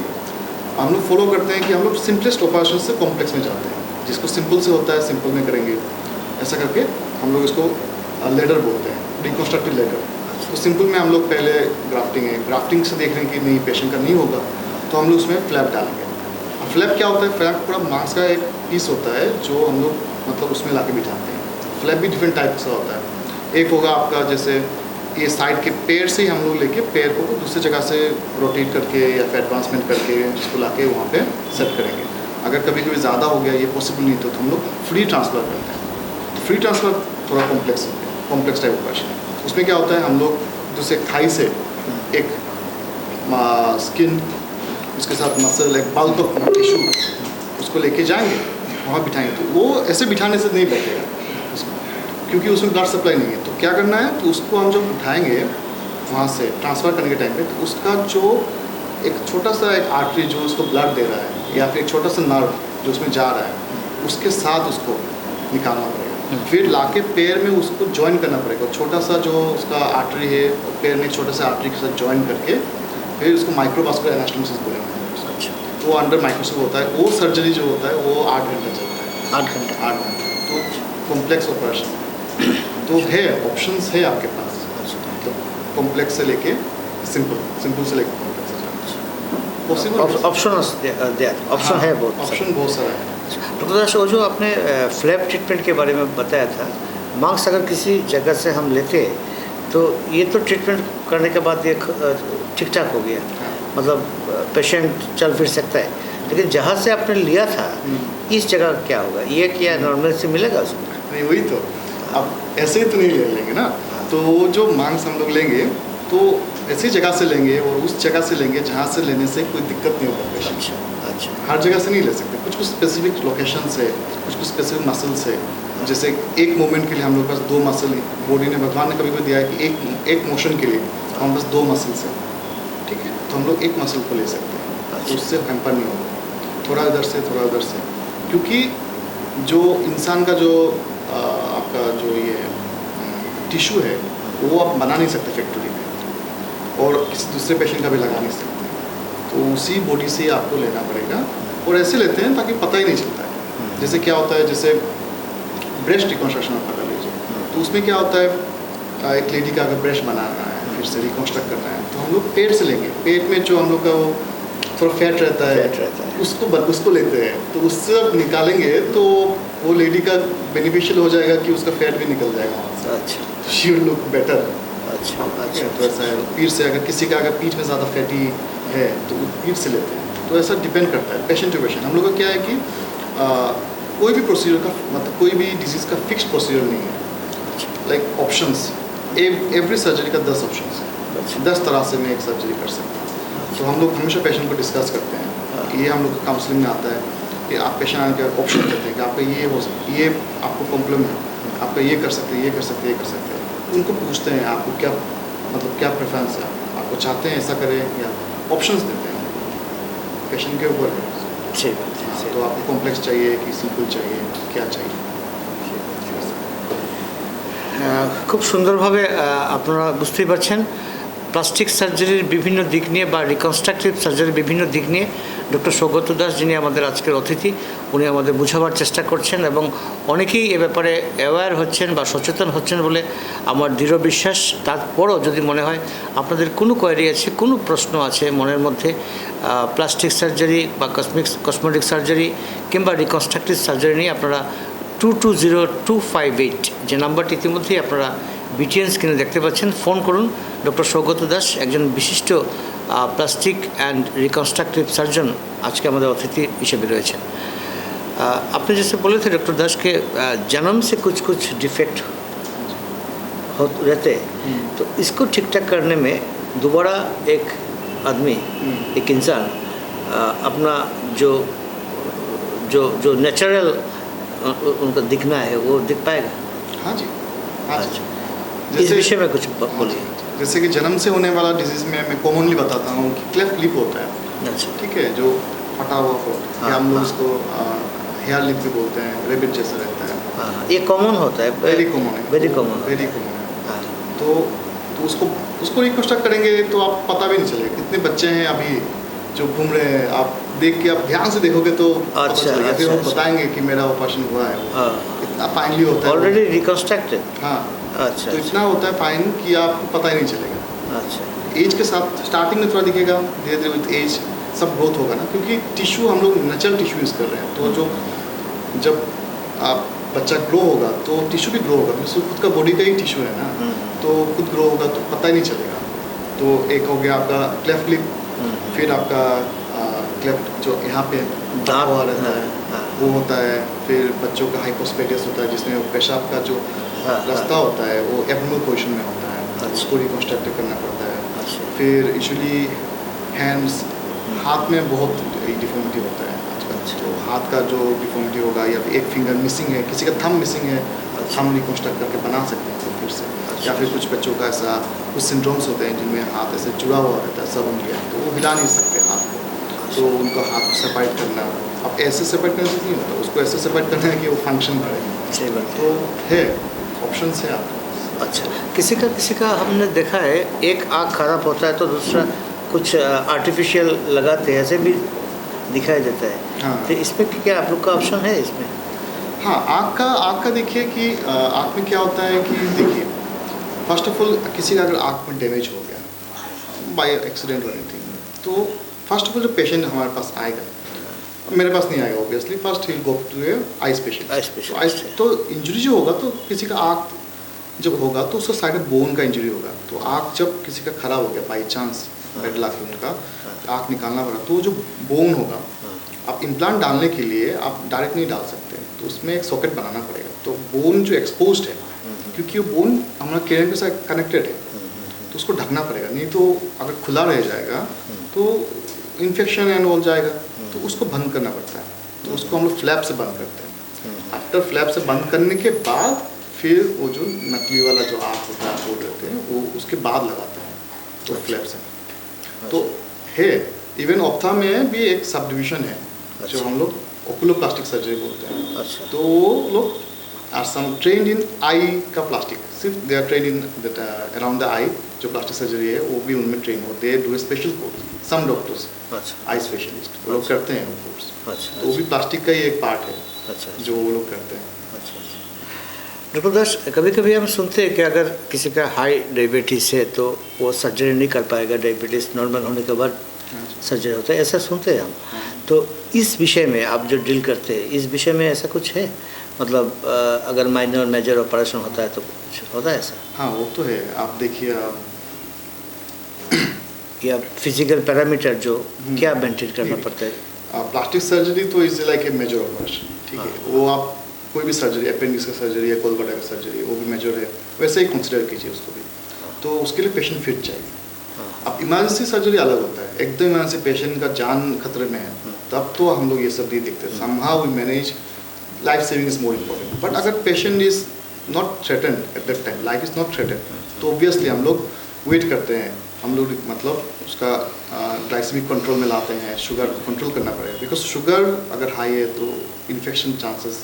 हम लोग फॉलो करते हैं कि हम लोग सिंपलेस्ट ऑपरेशन से कॉम्प्लेक्स में जाते हैं। जिसको सिंपल से होता है सिंपल में करेंगे, ऐसा करके हम लोग इसको लेडर बोलते हैं, रिकॉन्स्ट्रक्टिव लेडर। तो सिंपल में हम लोग पहले ग्राफ्टिंग है, ग्राफ्टिंग से देख रहे हैं कि नहीं पेशेंट का नहीं होगा, तो हम लोग उसमें फ्लैप डालेंगे। अब फ्लैप क्या होता है, फ्लैप पूरा मांस का एक पीस होता है जो हम लोग मतलब उसमें ला के बिठाते हैं। फ्लैप भी डिफरेंट टाइप का होता है। एक होगा आपका जैसे ये साइड के पैर से ही हम लोग लेके पैर को दूसरी जगह से रोटेट करके या फिर एडवांसमेंट करके इसको ला के वहाँ पे सेट करेंगे। अगर कभी कभी ज़्यादा हो गया, ये पॉसिबल नहीं तो हम लोग फ्री ट्रांसफ़र करते हैं। तो फ्री ट्रांसफ़र थोड़ा कॉम्प्लेक्स टाइप ऑपरेशन है। उसमें क्या होता है, हम लोग दूसरे थाई से एक स्किन उसके साथ मसल एक बल्क ऑफ टिश्यू उसको लेके जाएंगे, वहाँ बिठाएंगे। तो वो ऐसे बिठाने से नहीं बैठेगा उसमें, क्योंकि उसमें ब्लड सप्लाई नहीं है। तो क्या करना है, तो उसको हम जब उठाएंगे वहाँ से ट्रांसफ़र करने के टाइम पे, तो उसका जो एक छोटा सा एक आर्टरी जो उसको ब्लड दे रहा है, या फिर एक छोटा सा नर्व जो उसमें जा रहा है, उसके साथ उसको निकालना पड़ेगा। फिर लाके पैर में उसको ज्वाइन करना पड़ेगा। छोटा सा जो उसका आर्टरी है, पैर में छोटे से आर्टरी के साथ ज्वाइन करके फिर उसको माइक्रोवास्कुलर एनास्टोमोसिस बोलेंगे। अच्छा तो अंडर माइक्रोस्कोप होता है। वो सर्जरी जो होता है वो 8 घंटा चलता है। 8 घंटा 8 घंटा तो कॉम्प्लेक्स ऑपरेशन तो है, ऑप्शंस है आपके पास, तो कॉम्प्लेक्स से लेके सिंपल से लेके कॉम्प्लेक्स पॉसिबल ऑप्शन है बहुत ऑप्शन बहुत सारा है। डॉक्टर दास, वो जो आपने फ्लैप ट्रीटमेंट के बारे में बताया था, मांस अगर किसी जगह से हम लेते तो ये तो ट्रीटमेंट करने के बाद ये ठीक ठाक हो गया, मतलब पेशेंट चल फिर सकता है, लेकिन जहाँ से आपने लिया था इस जगह क्या होगा, ये क्या नॉर्मल से मिलेगा उसको? नहीं, वही तो, अब ऐसे ही तो नहीं ले लेंगे ना। तो जो मांस हम लोग लेंगे तो ऐसी जगह से लेंगे और उस जगह से लेंगे जहाँ से लेने से कोई दिक्कत नहीं होगा पेशेंट। अच्छा हर जगह से नहीं ले सकते, कुछ स्पेसिफिक लोकेशन से, कुछ स्पेसिफिक मसल से। जैसे एक मोमेंट के लिए हम लोग पास 2 मसल, बॉडी ने भगवान ने कभी कभी दिया है कि एक मोशन के लिए हमारे पास 2 मसल्स हैं, ठीक है, तो हम लोग एक मसल को ले सकते हैं, तो उससे हैम्पर नहीं होगा, थोड़ा इधर से थोड़ा उधर से। क्योंकि जो इंसान का जो आपका जो ये टिश्यू है वो आप बना नहीं सकते फैक्ट्री में, और किसी दूसरे पेशेंट का भी लगा नहीं सकते, तो उसी बॉडी से आपको लेना पड़ेगा। और ऐसे लेते हैं ताकि पता ही नहीं चलता है। जैसे क्या होता है, जैसे ब्रेस्ट रिकॉन्स्ट्रक्शन आप कर लीजिए, तो उसमें क्या होता है, एक लेडी का अगर ब्रेस्ट बनाना है फिर से रिकॉन्स्ट्रक्ट करना है, तो हम लोग पेट से लेंगे। पेट में जो हम लोग का वो थोड़ा फैट रहता Fat रहता है है। उसको लेते हैं, तो उससे अब निकालेंगे तो वो लेडी का बेनिफिशियल हो जाएगा कि उसका फैट भी निकल जाएगा वहाँ से, अच्छा शी विल लुक बेटर। अच्छा अच्छा, अच्छा तो ऐसा है पीठ से, अगर किसी का अगर पीठ में ज़्यादा फैटी है तो वो पीठ से लेते हैं, तो ऐसा डिपेंड करता है पेशेंट टू पेशेंट। हम लोग का क्या है कि कोई भी प्रोसीजर का मतलब कोई भी डिजीज़ का फिक्स प्रोसीजर नहीं है, लाइक ऑप्शंस, एवरी सर्जरी का 10 ऑप्शंस है, अच्छा 10 तरह से मैं एक सर्जरी कर सकता हूँ। तो हम लोग हमेशा पेशेंट को डिस्कस करते हैं, ये हम लोग काउंसलिंग में आता है कि आप पेशेंट आने के ऑप्शन देते हैं कि आपका ये हो सकता है, ये आपको प्रॉब्लम है, आपका ये कर सकते हैं, ये कर सकते हैं, ये कर सकते हैं। उनको पूछते हैं आपको क्या मतलब क्या प्रेफरेंस है, आपको चाहते हैं ऐसा करें, या ऑप्शंस देते हैं पेशेंट के ऊपर है। सही बात है, सही तो आपको कॉम्प्लेक्स चाहिए कि सिंपल चाहिए, क्या चाहिए। খুব সুন্দরভাবে আপনারা বুঝতেই পারছেন প্লাস্টিক সার্জারির বিভিন্ন দিক নিয়ে বা রিকনস্ট্রাকটিভ সার্জারির বিভিন্ন দিক নিয়ে ডক্টর সৌগত দাস, যিনি আমাদের আজকের অতিথি, উনি আমাদের বোঝাবার চেষ্টা করছেন এবং অনেকেই এ ব্যাপারে অ্যাওয়্যার হচ্ছেন বা সচেতন হচ্ছেন বলে আমার দৃঢ় বিশ্বাস। তারপরও যদি মনে হয় আপনাদের কোনো কোয়ারি আছে, কোনো প্রশ্ন আছে মনের মধ্যে, প্লাস্টিক সার্জারি বা কসমেটিক সার্জারি কিংবা রিকনস্ট্রাকটিভ সার্জারি নিয়ে আপনারা 220258 যে নাম্বারটি ইতিমধ্যেই আপনারা বিটিএন স্ক্রিনে দেখতে পাচ্ছেন, ফোন করুন। ডক্টর সৌগত দাস একজন বিশিষ্ট প্লাস্টিক অ্যান্ড রিকনস্ট্রাকটিভ সার্জন আজকে আমাদের অতিথি হিসেবে রয়েছেন। आपने जैसे बोले थे डॉक्टर दास के जन्म से कुछ कुछ डिफेक्ट रहते हैं, तो इसको ठीक ठाक करने में दोबारा एक आदमी, एक इंसान अपना जो जो जो नेचुरल उनका दिखना है वो दिख पाएगा। हाँ जी, हाँ जी। अच्छा, इस विषय में कुछ बोलिए। जैसे कि जन्म से होने वाला डिजीज़ में मैं कॉमनली बताता हूँ कि क्लेफ्ट लिप होता है, अच्छा ठीक है, जो फटा हुआ हो, हाँ, या हम लोग हाँ। इसको हेयर लिप भी बोलते हैं, रेबिट जैसा रहता है, हाँ ये कॉमन होता है, वेरी कॉमन है, वेरी कॉमन वेरी कॉमन है। हाँ तो उसको रिकंस्ट्रक्ट करेंगे तो आप पता भी नहीं चलेगा। कितने बच्चे हैं अभी जो घूम रहे हैं, आप देख के आप ध्यान से देखोगे तो पता अच्छा, चलेगा, फिर अच्छा, वो बताएंगे कि मेरा ऑपरेशन हुआ है, वो हाँ इतना फाइनली होता है वो। Already reconstructed. हाँ, अच्छा तो इतना होता है फाइन कि आपको पता ही नहीं चलेगा। अच्छा एज के साथ स्टार्टिंग में थोड़ा दिखेगा, धीरे धीरे विथ एज सब ग्रोथ होगा ना, क्योंकि टिश्यू हम लोग नेचुरल टिश्यू यूज़ कर रहे हैं। तो जो जब आप बच्चा ग्रो होगा तो टिश्यू भी ग्रो होगा, क्योंकि खुद का बॉडी का ही टिश्यू है ना, तो खुद ग्रो होगा तो पता ही नहीं चलेगा। तो एक हो गया आपका क्लेफ्ट लिप, फिर आपका क्लेफ्ट जो यहाँ पे दबा हुआ रहता है वो होता है, फिर बच्चों का हाइपोस्पेडियस होता है जिसमें पेशाब का जो रास्ता होता है वो एबनॉर्मल पोजीशन में होता है, उसको रिकंस्ट्रक्ट करना पड़ता है। अच्छा फिर यूजुअली हैंड्स, हाथ में बहुत डिफॉर्मिटी होता है आजकल, तो हाथ का जो डिफॉर्मिटी होगा या फिर एक फिंगर मिसिंग है, किसी का थंब मिसिंग है, थंब रिकंस्ट्रक्ट करके बना सकते हैं फिर से। या फिर कुछ बच्चों का ऐसा कुछ सिंड्रोम्स होते हैं जिनमें हाथ ऐसे जुड़ा हुआ रहता है, सब उंगलियाँ, तो वो हिला नहीं सकते हाथ को, तो उनका हाथ को सेपरेट करना, अब ऐसे सेपरेट करने से नहीं होता, उसको ऐसे सेपरेट करना है कि वो फंक्शन करे। सही बात है। तो है ऑप्शन है आपके पास। अच्छा, किसी का हमने देखा है एक आँख खराब होता है तो दूसरा कुछ आर्टिफिशियल लगाते हैं, ऐसे भी दिखाई देता है। हाँ। तो इसमें क्या आप लोग का ऑप्शन है इसमें? हाँ, आँख का देखिए कि आँख में क्या होता है कि देखिए फर्स्ट ऑफ ऑल किसी का अगर आँख में डैमेज हो गया बाय एक्सीडेंट और एनीथिंग, तो फर्स्ट ऑफ ऑल जो पेशेंट हमारे पास आएगा, मेरे पास नहीं आएगा obviously, first he go to a eye specialist. Eye specialist, तो इंजरी जो होगा तो किसी का आँख जब होगा तो उसका साइड में बोन का इंजरी होगा, तो आँख जब किसी का खराब हो गया बाई चांस बेड ला के उनका आँख निकालना पड़ा, तो जो बोन होगा आप इम्प्लांट डालने के लिए आप डायरेक्ट नहीं डाल सकते, तो उसमें एक सॉकेट बनाना पड़ेगा। तो बोन जो एक्सपोज्ड है, क्योंकि वो बोन हमारा केरन के साथ कनेक्टेड है, तो उसको ढकना पड़ेगा, नहीं तो अगर खुला रह जाएगा तो इन्फेक्शन एंड हो जाएगा, तो उसको बंद करना पड़ता है। तो उसको हम लोग फ्लैप से बंद करते हैं। आफ्टर फ्लैप से बंद करने के बाद फिर वो जो नकली वाला जो आँख होता है बोर्ड रहते हैं वो उसके बाद लगाते हैं, तो फ्लैप से। तो है इवन ऑप्था में भी एक सब डिविजन है जो हम लोग ओकुलोप्लास्टिक सर्जरी बोलते हैं। अच्छा तो वो लोग आर सम ट्रेंड इन आई का प्लास्टिक, सिर्फ they are trained in that around the eye, जो प्लास्टिक सर्जरी है वो भी उनमें ट्रेन होते हैं, do a special course, some doctors अच्छा आई स्पेशलिस्ट वो लोग करते हैं वो कोर्स। अच्छा तो वो भी प्लास्टिक का ही एक पार्ट है अच्छा जो वो लोग करते हैं। अच्छा। डॉक्टर दास, कभी कभी हम सुनते हैं कि अगर किसी का हाई डायबिटीज़ है तो वो सर्जरी नहीं कर पाएगा, डायबिटीज़ नॉर्मल होने के बाद सर्जरी होता है, ऐसा सुनते हैं हम। तो इस विषय में आप जो डील करते हैं, इस विषय में ऐसा कुछ है? मतलब अगर माइनर और मेजर ऑपरेशन होता है तो कुछ होता है ऐसा? हाँ वो तो है। आप देखिए या फिजिकल पैरामीटर जो क्या मेंटेन करना पड़ता है? प्लास्टिक सर्जरी तो is like a major operation, ठीक है। वो आप कोई भी सर्जरी, अपेंडिक्स का सर्जरी या कोलकाता का सर्जरी, वो भी मेजर है, वैसे ही कंसिडर कीजिए उसको भी। तो उसके लिए पेशेंट फिट चाहिए। अब इमरजेंसी सर्जरी अलग होता है, एकदम इमरजेंसी पेशेंट का जान खतरे में है, तब तो हम लोग ये सब नहीं देखते। Somehow we manage, life saving is more important. But अगर patient is not threaten at that time, life is not threaten, तो ऑब्वियसली हम लोग वेट करते हैं। हम लोग मतलब उसका ग्लाइसेमिक कंट्रोल में लाते हैं, शुगर को कंट्रोल करना पड़ेगा, बिकॉज शुगर अगर हाई है तो इन्फेक्शन चांसेस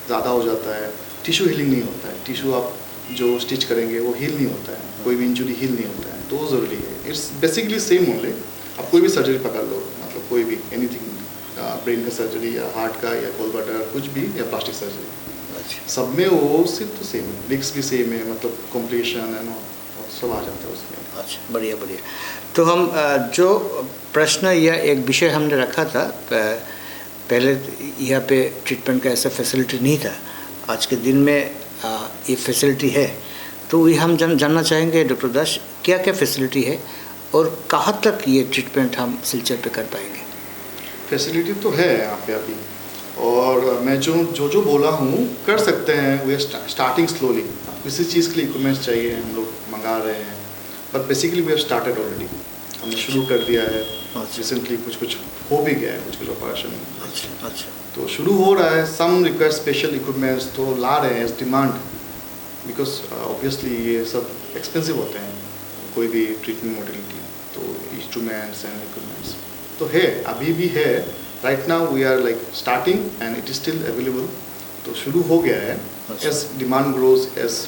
ज़्यादा हो जाता है, टिश्यू हीलिंग नहीं होता है, टिश्यू आप जो स्टिच करेंगे वो हील नहीं होता है, कोई भी इंजरी हील नहीं होता है, तो वो ज़रूरी है। It's basically same only. आप कोई भी सर्जरी पकड़ लो, मतलब कोई भी एनीथिंग, ब्रेन का सर्जरी या हार्ट का या कोलकाता कुछ भी या प्लास्टिक सर्जरी, सब में वो सिर्फ तो सेम है, रिस्क भी सेम है, मतलब कॉम्प्लिकेशन है ना, सब आ जाता है उसमें। अच्छा, बढ़िया बढ़िया। तो हम जो प्रश्न या एक विषय हमने रखा था, पहले यहाँ पे ट्रीटमेंट का ऐसा फैसिलिटी नहीं था, आज के दिन में ये फैसिलिटी है, तो ये हम जानना चाहेंगे डॉक्टर दास, क्या क्या फैसिलिटी है और कहाँ तक ये ट्रीटमेंट हम सिलचर पे कर पाएंगे? फैसिलिटी तो है यहाँ पे अभी, और मैं जो बोला हूँ कर सकते हैं। वे स्टार्टिंग स्लोली, किसी चीज़ के लिए इक्विपमेंट्स चाहिए हम लोग मंगा रहे हैं, but basically we have started already, हमने शुरू कर दिया है। रिसेंटली कुछ हो भी गया है, कुछ ऑपरेशन। अच्छा, तो शुरू हो रहा है। सम रिक्वेस्ट स्पेशल इक्विपमेंट्स तो ला रहे हैं एज डिमांड, बिकॉज ऑब्वियसली ये सब एक्सपेंसिव होते हैं, कोई भी ट्रीटमेंट मोडिलिटी, तो इंस्ट्रूमेंट्स एंड इक्विपमेंट्स तो है, अभी भी है। Right now we are like starting and it is still available, तो शुरू हो गया है। As demand grows, as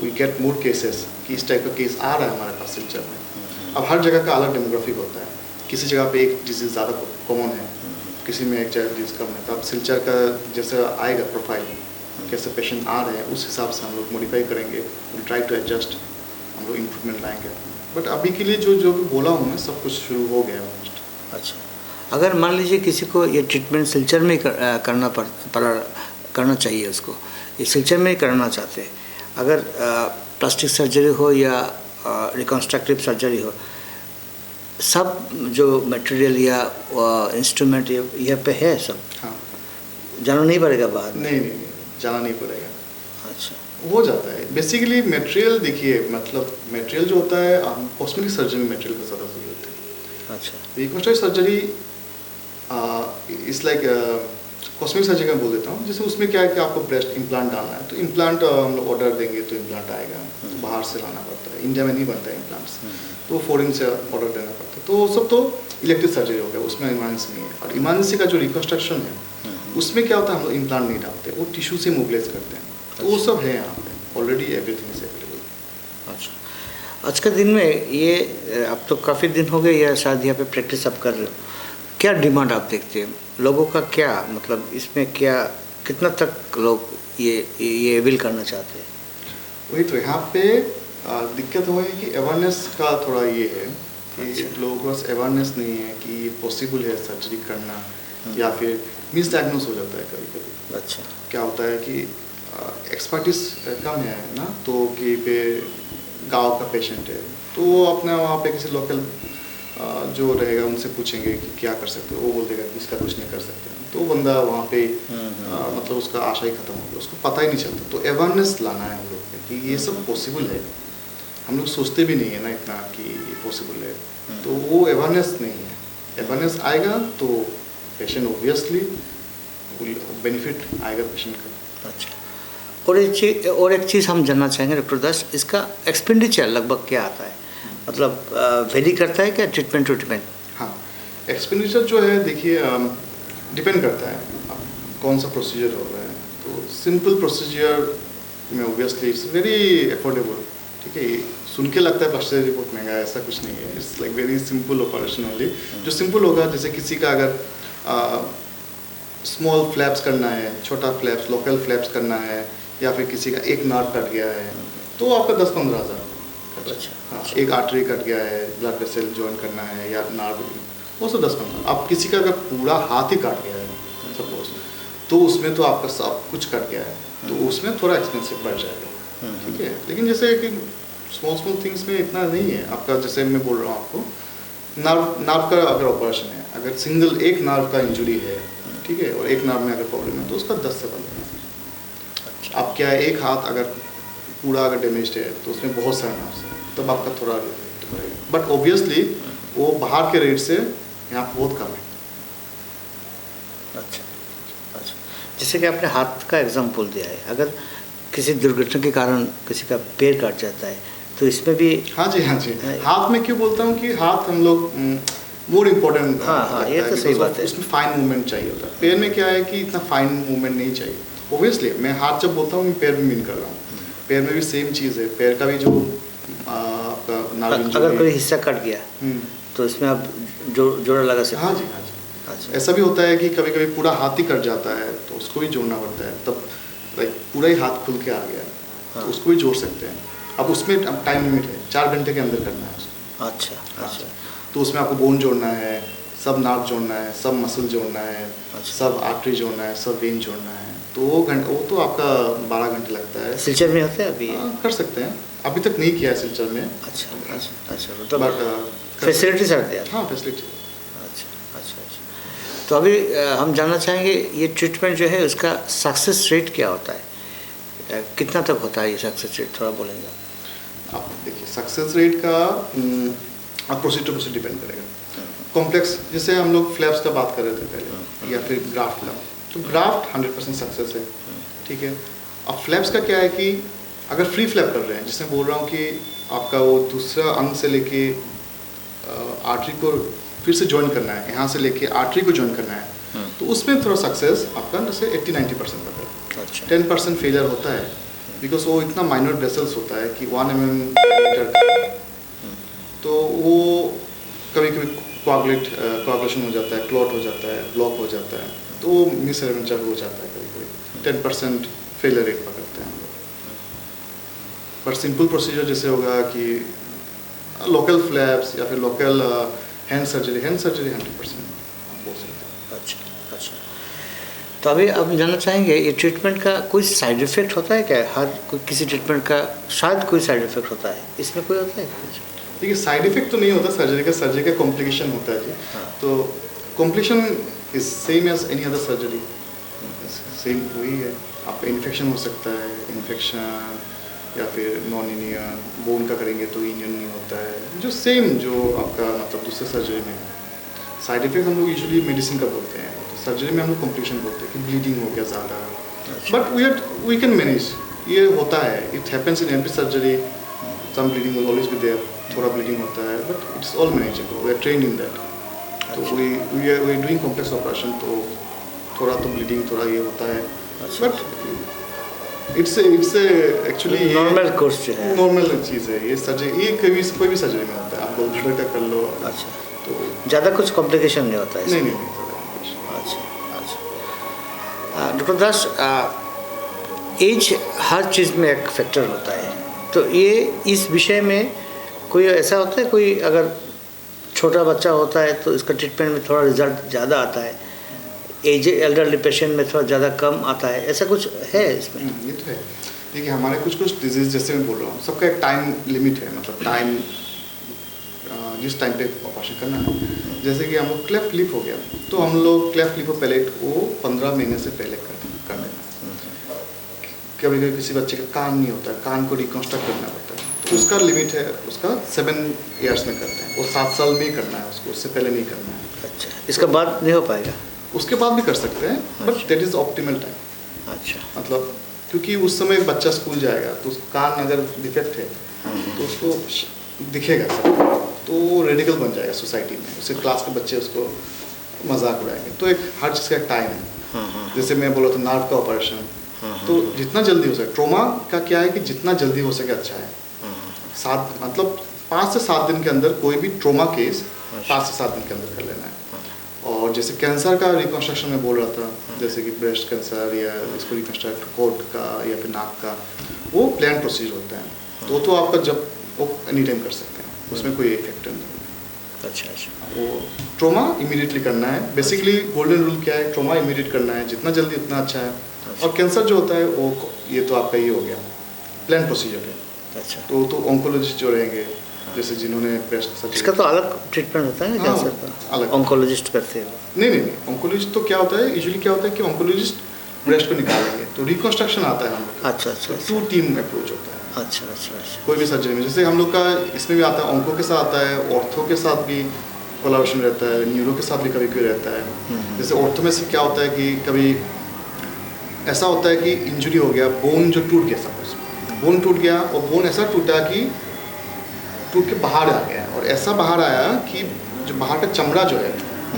we get more cases, कि इस टाइप का केस आ रहा है हमारे पास सिलचर में। अब हर जगह का अलग डेमोग्राफिक होता है, किसी जगह पे एक डिजीज़ ज़्यादा कॉमन है, किसी में एक जगह डिजीज़ कम है, तो अब सिलचर का जैसे आएगा प्रोफाइल, कैसे पेशेंट आ रहे हैं, उस हिसाब से हम लोग मॉडिफाई करेंगे, ट्राई टू एडजस्ट, हम लोग इम्प्रूवमेंट लाएंगे। बट अभी के लिए जो भी बोला हूँ मैं, सब कुछ शुरू हो गया है। अच्छा, अगर मान लीजिए किसी को ये ट्रीटमेंट सिलचर में करना चाहिए, उसको ये सिलचर में ही करना चाहते हैं, अगर प्लास्टिक सर्जरी हो या रिकन्स्ट्रक्टिव सर्जरी हो, सब जो मटेरियल या इंस्ट्रूमेंट ये पे है सब? हाँ, जाना नहीं पड़ेगा बाहर? नहीं, जाना नहीं पड़ेगा। अच्छा, हो जाता है। बेसिकली मटेरियल देखिए, मतलब मटेरियल जो होता है, कॉस्मेटिक सर्जरी में मटेरियल की ज़्यादा जरूरत है। अच्छा, रिकन्स्ट्रक्टिव सर्जरी इस लाइक कॉस्मेटिक सर्जरी का बोल देता हूँ, जैसे उसमें क्या है कि आपको ब्रेस्ट इम्प्लांट डालना है, तो इम्प्लांट हम लोग ऑर्डर देंगे तो इम्प्लांट आएगा, तो बाहर से लाना पड़ता है, इंडिया में नहीं बनता है इम्प्लांट्स, तो फॉरेन से ऑर्डर देना पड़ता है। तो वो सब तो इलेक्टिव सर्जरी हो गया, उसमें इमरजेंसी नहीं है। और इमरजेंसी का जो रिकन्स्ट्रक्शन है, उसमें क्या होता है, हम लोग इम्प्लांट नहीं डालते, वो टिश्यू से मोबिलाइज करते हैं, तो वो सब है यहाँ पे ऑलरेडी, एवरीथिंग इज अवेलेबल। अच्छा, आज के दिन में ये, अब तो काफ़ी दिन हो गए या शायद यहाँ पे प्रैक्टिस आप कर रहे हो, क्या डिमांड आप देखते हैं लोगों का? क्या मतलब इसमें क्या, कितना तक लोग ये एविल करना चाहते हैं? वही तो यहाँ पे दिक्कत हो है कि अवेयरनेस का थोड़ा ये है कि लोगों के पास अवेयरनेस नहीं है कि पॉसिबल है सर्जरी करना, या फिर मिसडायग्नोस हो जाता है कभी कभी। अच्छा, क्या होता है कि एक्सपर्टिस कम है ना, तो कि पे गांव का पेशेंट है, तो वो अपना वहाँ पे किसी लोकल जो रहेगा उनसे पूछेंगे कि क्या कर सकते हो, वो बोल देगा कि इसका कुछ नहीं कर सकते, तो बंदा वहाँ पे मतलब उसका आशा ही खत्म हो गया, उसको पता ही नहीं चलता। तो अवेयरनेस लाना है हम लोग को कि ये सब पॉसिबल है, हम लोग सोचते भी नहीं है ना इतना कि ये पॉसिबल है, तो वो अवेयरनेस नहीं है। अवेयरनेस आएगा तो पेशेंट ऑब्वियसली बेनिफिट आएगा पेशेंट का। अच्छा, और एक चीज़ हम जानना चाहेंगे डॉक्टर दास, इसका एक्सपेंडिचर लगभग क्या आता है, मतलब वेरी करता है क्या ट्रीटमेंट टू ट्रीटमेंट? हाँ, एक्सपेंडिचर जो है देखिए डिपेंड करता है आप कौन सा प्रोसीजर हो रहा है। तो सिंपल प्रोसीजर में ऑब्वियसली इट्स वेरी अफोर्डेबल, ठीक है। सुन के लगता है प्लास्टिक सर्जरी बहुत महंगा है, ऐसा कुछ नहीं है, it's like very simple operation only. जो सिंपल होगा, जैसे किसी का अगर स्मॉल फ्लैप्स करना है, छोटा फ्लैप्स, लोकल फ्लैप्स करना है, या फिर किसी का एक नार्व कट गया है, तो आपका 10-15 हज़ार। अच्छा, हाँ, एक आर्टरी कट गया है, ब्लड वेसल जॉइन करना है, या नार्व वो तो 10-15। अब किसी का अगर पूरा हाथ ही काट गया है सपोज, तो उसमें तो आपका सब कुछ कट गया है, तो उसमें थोड़ा एक्सपेंसिव बढ़ जाएगा, ठीक है। लेकिन जैसे कि स्मॉल थिंग्स में इतना नहीं है आपका। जैसे मैं बोल रहा हूँ आपको, नर्व का अगर ऑपरेशन है, अगर सिंगल एक नर्व का इंजरी है, ठीक है, और एक नर्व में अगर प्रॉब्लम है, तो उसका 10 से 15। अब क्या है, एक हाथ अगर पूरा अगर डैमेज है तो उसमें बहुत सारे नर्व्स हैं, तब आपका थोड़ा बढ़ेगा। बट ऑब्वियसली वो बाहर के रेट से यहाँ पर बहुत कम है। अच्छा अच्छा, जैसे कि आपने हाथ का एग्जाम्पल दिया है, अगर किसी दुर्घटना के कारण किसी का पैर काट जाता है तो इसमें भी। हाँ जी, हाँ जी। हाथ में क्यों बोलता हूँ कि हाथ हम लोग मोर इम्पोर्टेंट। हाँ, ये तो सही बात है। उसमें फाइन मूवमेंट चाहिए होता है। पैर में क्या है कि इतना फाइन मूवमेंट नहीं चाहिए। ओबियसली मैं हाथ जब बोलता हूँ, मैं पैर में मीन कर रहा हूँ। पैर में भी सेम चीज़ है। पैर का भी जो आपका नार्व अगर कोई हिस्सा कट गया तो इसमें आप जोड़ा लगा सकते हैं। हाँ जी, हाँ जी। अच्छा, ऐसा भी होता है कि कभी कभी पूरा हाथ ही कट जाता है, तो उसको भी जोड़ना पड़ता है। तब लाइक पूरा ही हाथ खुल के आ गया, तो उसको भी जोड़ सकते हैं। अब उसमें टाइम लिमिट है, 4 घंटे के अंदर करना है उसको। अच्छा अच्छा, तो उसमें आपको बोन जोड़ना है, सब नार्व जोड़ना है, सब मसल जोड़ना है, सब आर्टरी जोड़ना है, सब वेन जोड़ना है। तो वो तो आपका 12 घंटे लगता है। सिलचर में होता है अभी? कर सकते हैं, अभी तक नहीं किया है सिलचर में। अच्छा अच्छा अच्छा, मतलब बट फैसिलिटीज आती है। हाँ, फैसिलिटी। अच्छा अच्छा अच्छा, तो अभी हम जानना चाहेंगे ये ट्रीटमेंट जो है उसका सक्सेस रेट क्या होता है, कितना तक होता है ये सक्सेस रेट, थोड़ा बोलेंगे आप? आप देखिए, सक्सेस रेट का आप प्रोसीजर पर डिपेंड करेगा। कॉम्प्लेक्स, जैसे हम लोग फ्लैप्स का बात कर रहे थे पहले, या फिर ग्राफ्ट का, तो ग्राफ्ट 100% सक्सेस है, ठीक है। अब फ्लैप्स का क्या है कि अगर फ्री फ्लैप कर रहे हैं, जिसमें बोल रहा हूँ कि आपका वो दूसरा अंग से लेके आर्टरी को फिर से ज्वाइन करना है, यहाँ से लेके आर्टरी को ज्वाइन करना है, तो उसमें थोड़ा सक्सेस आपका जैसे 80-90% होता है। अच्छा, 10% फेलियर होता है, बिकॉज वो इतना माइनर वेसल्स होता है कि 1 mm डायमीटर का, तो वो कभी कभी कोआगुलेशन हो जाता है, क्लॉट हो जाता है, ब्लॉक हो जाता है, तो वो मिसअरेंजमेंट हो जाता है कभी कभी। 10% फेलियर रेट पकड़ते हैं हम लोग। बट सिंपल प्रोसीजर जैसे होगा कि लोकल फ्लैप्स या फिर लोकल हैंड सर्जरी 100% आप बोल सकते हैं। अच्छा अच्छा, तो अभी अब जानना चाहेंगे ये ट्रीटमेंट का कोई साइड इफ़ेक्ट होता है क्या? हर कोई किसी ट्रीटमेंट का शायद कोई साइड इफ़ेक्ट होता है, इसमें कोई होता है कुछ? देखिए, साइड इफेक्ट तो नहीं होता सर्जरी का कॉम्प्लिकेशन होता है जी। तो complication is same as any other surgery, same वही है। आपका इन्फेक्शन हो सकता है, इन्फेक्शन या फिर नॉन यूनियन, बोन का करेंगे तो यूनियन नहीं होता है, जो सेम जो आपका मतलब दूसरे सर्जरी में है। साइड इफेक्ट हम लोग यूजुअली मेडिसिन का बोलते हैं, तो सर्जरी में हम लोग कॉम्प्लिकेशन बोलते हैं कि ब्लीडिंग हो गया ज़्यादा, बट वी कैन मैनेज। ये होता है, it happens in every surgery, some bleeding will always be there, थोड़ा ब्लीडिंग होता है, but it's all manageable, we are trained in that. तो we are doing complex operation, तो थोड़ा तो ब्लीडिंग थोड़ा ये होता है, but it's actually normal course जो है, नॉर्मल चीज़ है ये सर्जरी। ये कोई भी सर्जरी में होता है, आप गॉल का कर लो। अच्छा, तो ज़्यादा कुछ कॉम्प्लिकेशन नहीं होता है नहीं इसमें? नहीं। अच्छा अच्छा, डॉक्टर दास, एज हर चीज़ में एक फैक्टर होता है, तो ये इस विषय में कोई ऐसा होता है, कोई अगर छोटा बच्चा होता है तो इसका ट्रीटमेंट में थोड़ा रिजल्ट ज़्यादा आता है, एज एल्डरली पेशेंट में थोड़ा ज़्यादा कम आता है, ऐसा कुछ है इसमें? ये तो है। देखिए, हमारे कुछ डिजीज़ जैसे मैं बोल रहा हूँ, सबका एक टाइम लिमिट है, मतलब टाइम जिस टाइम पे ऑपरेशन करना है। जैसे कि हम लोग क्लेफ्ट लिप हो गया, तो हम लोग क्लेफ्ट लिप पैलेट वो 15 महीने से पहले कर देना। कभी कभी किसी बच्चे का कान नहीं होता है, कान को रिकन्स्ट्रक्ट करना पड़ता है, तो उसका लिमिट है, उसका 7 ईयर्स में करते हैं, वो 7 साल में ही करना है उसको, उससे पहले नहीं करना है। अच्छा, इसका बाद नहीं हो पाएगा? उसके बाद भी कर सकते हैं, but that is optimal time. अच्छा, मतलब क्योंकि उस समय एक बच्चा स्कूल जाएगा, तो उसका कान अगर डिफेक्ट है तो उसको दिखेगा सब, तो वो रेडिकल बन जाएगा सोसाइटी में, उसके क्लास के बच्चे उसको मजाक उड़ाएंगे। तो एक हर चीज़ का एक टाइम है। जैसे मैं बोला था नार्व का ऑपरेशन, तो जितना जल्दी हो सके, ट्रोमा का क्या है कि जितना जल्दी हो सके अच्छा है। 5 से 7 दिन के अंदर कोई भी ट्रोमा केस 5 से 7 दिन के अंदर कर लेना है। और जैसे कैंसर का रिकन्स्ट्रक्शन में बोल रहा था, जैसे कि ब्रेस्ट कैंसर या इसको रिकन्स्ट्रक्ट कोट का या फिर नाक का, वो प्लान प्रोसीजर होता है, तो आपका जब वो एनी टाइम कर सकते हैं, उसमें कोई इफेक्ट नहीं है। अच्छा अच्छा वो ट्रोमा इमीडिएटली करना है। बेसिकली गोल्डन रूल क्या है, ट्रोमा इमीडिएट करना है, जितना जल्दी उतना अच्छा है। और कैंसर जो होता है वो ये तो आपका ये हो गया प्लान प्रोसीजर है। अच्छा। तो ऑन्कोलॉजिस्ट जो रहेंगे, जैसे जिन्होंने ब्रेस्ट सर्जरी, इसका तो अलग ट्रीटमेंट होता है ना हाँ, कैंसर का, अलग। ऑन्कोलॉजिस्ट करते हैं। नहीं, ऑन्कोलॉजिस्ट तो क्या होता है, यूजुअली क्या होता है कि ऑन्कोलॉजिस्ट ब्रेस्ट को निकालेंगे तो रिकंस्ट्रक्शन आता है हम लोग का। अच्छा अच्छा टू टीम अप्रोच होता है अच्छा अच्छा अच्छा कोई भी सर्जरी में। जैसे हम लोग का इसमें भी आता है, ऑन्को के साथ आता है, ऑर्थो के साथ भी कोलाबोरेशन रहता है, न्यूरो के साथ भी कभी कभी रहता है। जैसे ऑर्थो में से क्या होता है कि कभी ऐसा होता है कि इंजरी हो गया, बोन जो टूट गया, सपोज बोन टूट गया और बोन ऐसा टूटा कि टूट के बाहर आ गया, और ऐसा बाहर आया कि जो बाहर का चमड़ा जो है,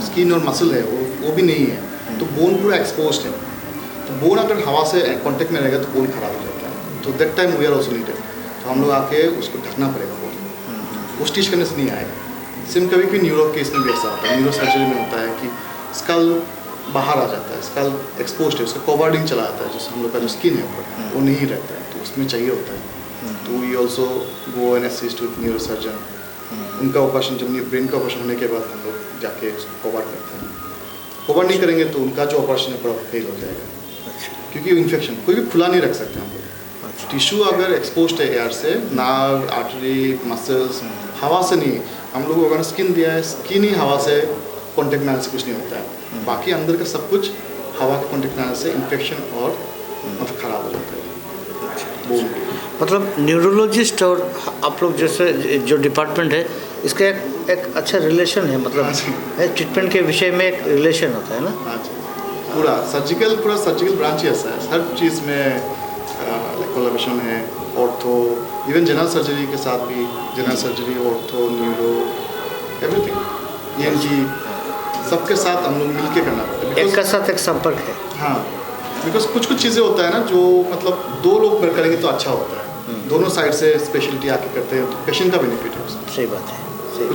स्किन और मसल है, वो भी नहीं है, तो बोन पूरा एक्सपोज है। तो बोन अगर हवा से कांटेक्ट में रहेगा तो बोन खराब हो जाता है। तो that time we are also needed, तो हम लोग आके उसको ढकना पड़ेगा बोन, वो स्टिच करने से नहीं आएगा। सिम कभी कभी न्यूरो केस में भी ऐसा होता है, न्यूरो सर्जरी में होता है कि स्कल बाहर आ जाता है, स्कल एक्सपोज है, उसका कवर्डिंग चला जाता है, जैसे हम लोग का जो स्किन है ऊपर वो नहीं रहता है, तो उसमें चाहिए होता है। तो we also go and assist with neuro surgeon. उनका ऑपरेशन, जब ब्रेन का ऑपरेशन होने के बाद हम लोग जाके उसको कवर करते हैं। कवर नहीं करेंगे तो उनका जो ऑपरेशन है पूरा फेल हो जाएगा, क्योंकि इन्फेक्शन कोई भी खुला नहीं रख सकते हम लोग। टिश्यू अगर एक्सपोज है एयर से, नार्व, आर्टरी, मसल्स, हवा से नहीं। हम लोग को अगर स्किन दिया है, स्किन ही हवा से कॉन्टेक्ट में आने से कुछ नहीं होता है, बाकी अंदर का सब कुछ हवा के कॉन्टेक्ट में आने से इन्फेक्शन और मतलब खराब हो जाता है बोन। मतलब न्यूरोलॉजिस्ट और आप लोग जैसे जो डिपार्टमेंट है, इसका एक अच्छा रिलेशन है, मतलब ट्रीटमेंट के विषय में एक रिलेशन होता है ना। हाँ जी, पूरा सर्जिकल ब्रांच ही ऐसा है, हर चीज़ में कोलैबोरेशन है। ऑर्थो, इवन जनरल सर्जरी के साथ भी, general surgery, ortho, neuro, everything, ENT, सबके साथ हम लोग मिल के करना पड़ता है। एक का साथ एक संपर्क है। हाँ, बिकॉज कुछ चीज़ें होता है ना जो मतलब दो लोग करेंगे तो अच्छा होता है, दोनों साइड से स्पेशलिटी आके करते हैं तो पेशेंट का बेनिफिट है उसमें। सही बात है।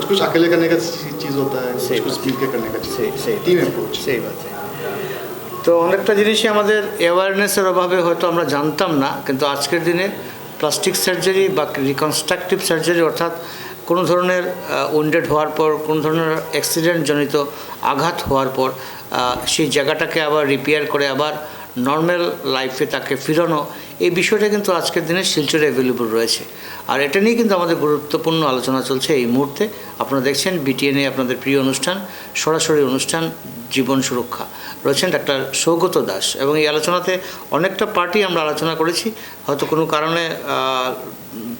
कुछ अकेले करने का चीज़ होता है, कुछ मिल के करने का चीज़, टीम अप्रोच। সেই বাত তো অনেকটা জিনিসই আমাদের অ্যাওয়ারনেসের অভাবে হয়তো আমরা জানতাম না, কিন্তু আজকের দিনে প্লাস্টিক সার্জারি বা রিকনস্ট্রাকটিভ সার্জারি অর্থাৎ কোনো ধরনের উইন্ডেড হওয়ার পর, কোনো ধরনের অ্যাক্সিডেন্টজনিত আঘাত হওয়ার পর সেই জায়গাটাকে আবার রিপেয়ার করে আবার নর্মাল লাইফে তাকে ফিরানো, এই বিষয়টা কিন্তু আজকের দিনে শিলচরে অ্যাভেলেবল রয়েছে। আর এটা নিয়ে কিন্তু আমাদের গুরুত্বপূর্ণ আলোচনা চলছে এই মুহূর্তে। আপনারা দেখছেন BTN-এ আপনাদের প্রিয় অনুষ্ঠান, সরাসরি অনুষ্ঠান জীবন সুরক্ষা। রয়েছেন ডাক্তার সৌগত দাস, এবং এই আলোচনাতে অনেকটা পার্টি আমরা আলোচনা করেছি। হয়তো কোনো কারণে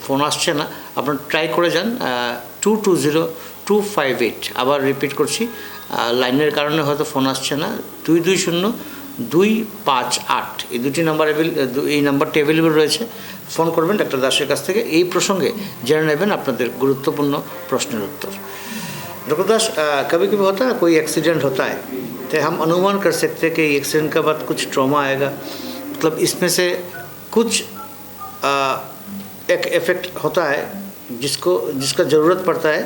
ফোন আসছে না, আপনারা ট্রাই করে যান 220258। আবার রিপিট করছি, লাইনের কারণে হয়তো ফোন আসছে না, 220-258 এই দুটি নাম্বার এই নাম্বারটি অ্যাভেলেবল রয়েছে। ফোন করবেন ডাক্তার দাসের কাছ থেকে, এই প্রসঙ্গে জেনে নেবেন আপনাদের গুরুত্বপূर्ण প্রশ্নের उत्तर। डॉक्टर दास, कभी कभी होता है कोई एक्सीडेंट होता है तो हम अनुमान कर सकते हैं कि एक्सीडेंट के बाद कुछ ट्रॉमा आएगा, मतलब इसमें से कुछ एक इफेक्ट होता है जिसका ज़रूरत पड़ता है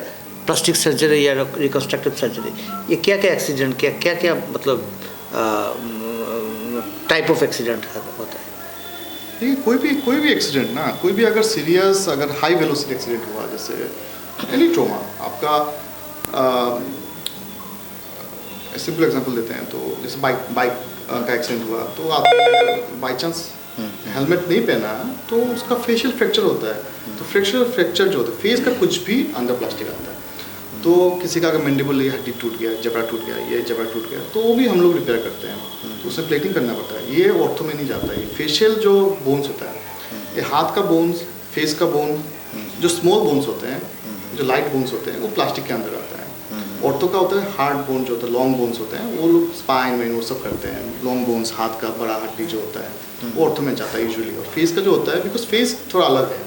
प्लास्टिक सर्जरी या रिकन्स्ट्रक्टिव सर्जरी। ये क्या क्या एक्सीडेंट, क्या मतलब टाइप ऑफ एक्सीडेंट होता है? देखिए, कोई भी एक्सीडेंट ना, कोई भी अगर सीरियस, अगर हाई वेलोसिटी एक्सीडेंट हुआ, जैसे एनी ट्रॉमा, आपका सिंपल एग्जांपल देते हैं तो जैसे बाइक का एक्सीडेंट हुआ तो आदमी अगर बाई चांस हेलमेट नहीं पहना तो उसका फेशियल फ्रैक्चर होता है। तो फ्रैक्चर जो होता है, फेस का कुछ भी अंदर प्लास्टिक आता है। तो किसी का अगर मैंडिबल ये हड्डी टूट गया, जबड़ा टूट गया, ये जबड़ा टूट गया, तो वो भी हम लोग रिपेयर करते हैं, तो उसमें प्लेटिंग करना पड़ता है। ये ऑर्थो में नहीं जाता है। ये फेशियल जो बोन्स होता है, ये हाथ का बोन्स, फेस का बोन, जो स्मॉल बोन्स होते हैं, जो लाइट बोन्स होते हैं, वो प्लास्टिक के अंदर आता है। ऑर्थो का होता है हार्ड बोन जो होता है, लॉन्ग बोन्स होते हैं, वो लोग स्पाइन में वो सब करते हैं। लॉन्ग बोन्स, हाथ का बड़ा हड्डी जो होता है वो ऑर्थो में जाता है यूजुअली। और फेस का जो होता है, बिकॉज फेस थोड़ा अलग है,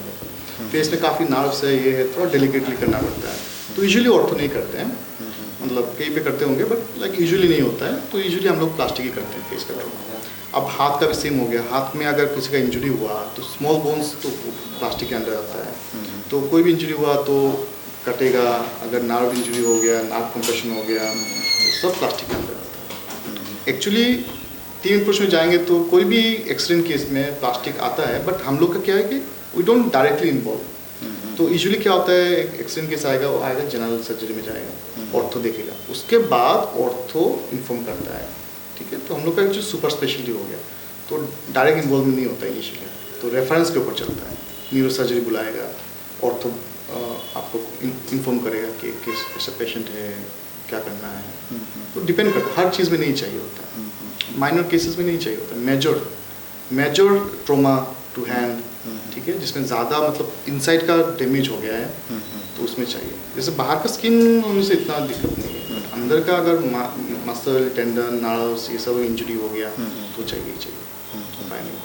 फेस में काफ़ी नर्व्स है, ये है, थोड़ा डेलिकेटली करना पड़ता है, तो यूजुअली ऑर्थो नहीं करते हैं। मतलब कहीं पे करते होंगे बट लाइक यूजुअली नहीं होता है, तो यूजुअली हम लोग प्लास्टिक ही करते हैं फेस का ट्रॉमा। अब हाथ का भी सेम हो गया, हाथ में अगर किसी का इंजरी हुआ तो स्मॉल बोन्स तो प्लास्टिक के अंदर आता है, तो कोई भी इंजरी हुआ तो कटेगा। अगर नर्व इंजरी हो गया, नर्व कंप्रेशन हो गया, तो सब प्लास्टिक के अंदर आता है। एक्चुअली 3 अप्रोच में जाएंगे तो कोई भी एक्सीडेंट केस में प्लास्टिक आता है, बट हम लोग का क्या है कि वी डोंट डायरेक्टली इन्वॉल्व। तो यूजुअली क्या होता है, एक्सीडेंट केस आएगा, वो आएगा जनरल सर्जरी में जाएगा, ऑर्थो देखेगा, उसके बाद ऑर्थो इन्फॉर्म करता है, ठीक है। तो हम लोग का जो सुपर स्पेशलिटी हो गया, तो डायरेक्ट इन्वॉल्वमेंट नहीं होता है यूजुअली, तो रेफरेंस के ऊपर चलता है। न्यूरो सर्जरी बुलाएगा, ऑर्थो आपको इन्फॉर्म करेगा कि किस ऐसा पेशेंट है, क्या करना है। तो डिपेंड करता है, हर चीज़ में नहीं चाहिए होता है, माइनर केसेस में नहीं चाहिए होता, मेजर ट्रोमा टू हैंड, ठीक है, जिसमें ज़्यादा मतलब इनसाइड का डैमेज हो गया है, तो उसमें चाहिए। जैसे बाहर का स्किन होने से इतना दिक्कत नहीं है, बट अंदर का अगर मसल, टेंडन, नर्व्स ये सब इंजरी हो गया तो चाहिए ही चाहिए, उपाय नहीं।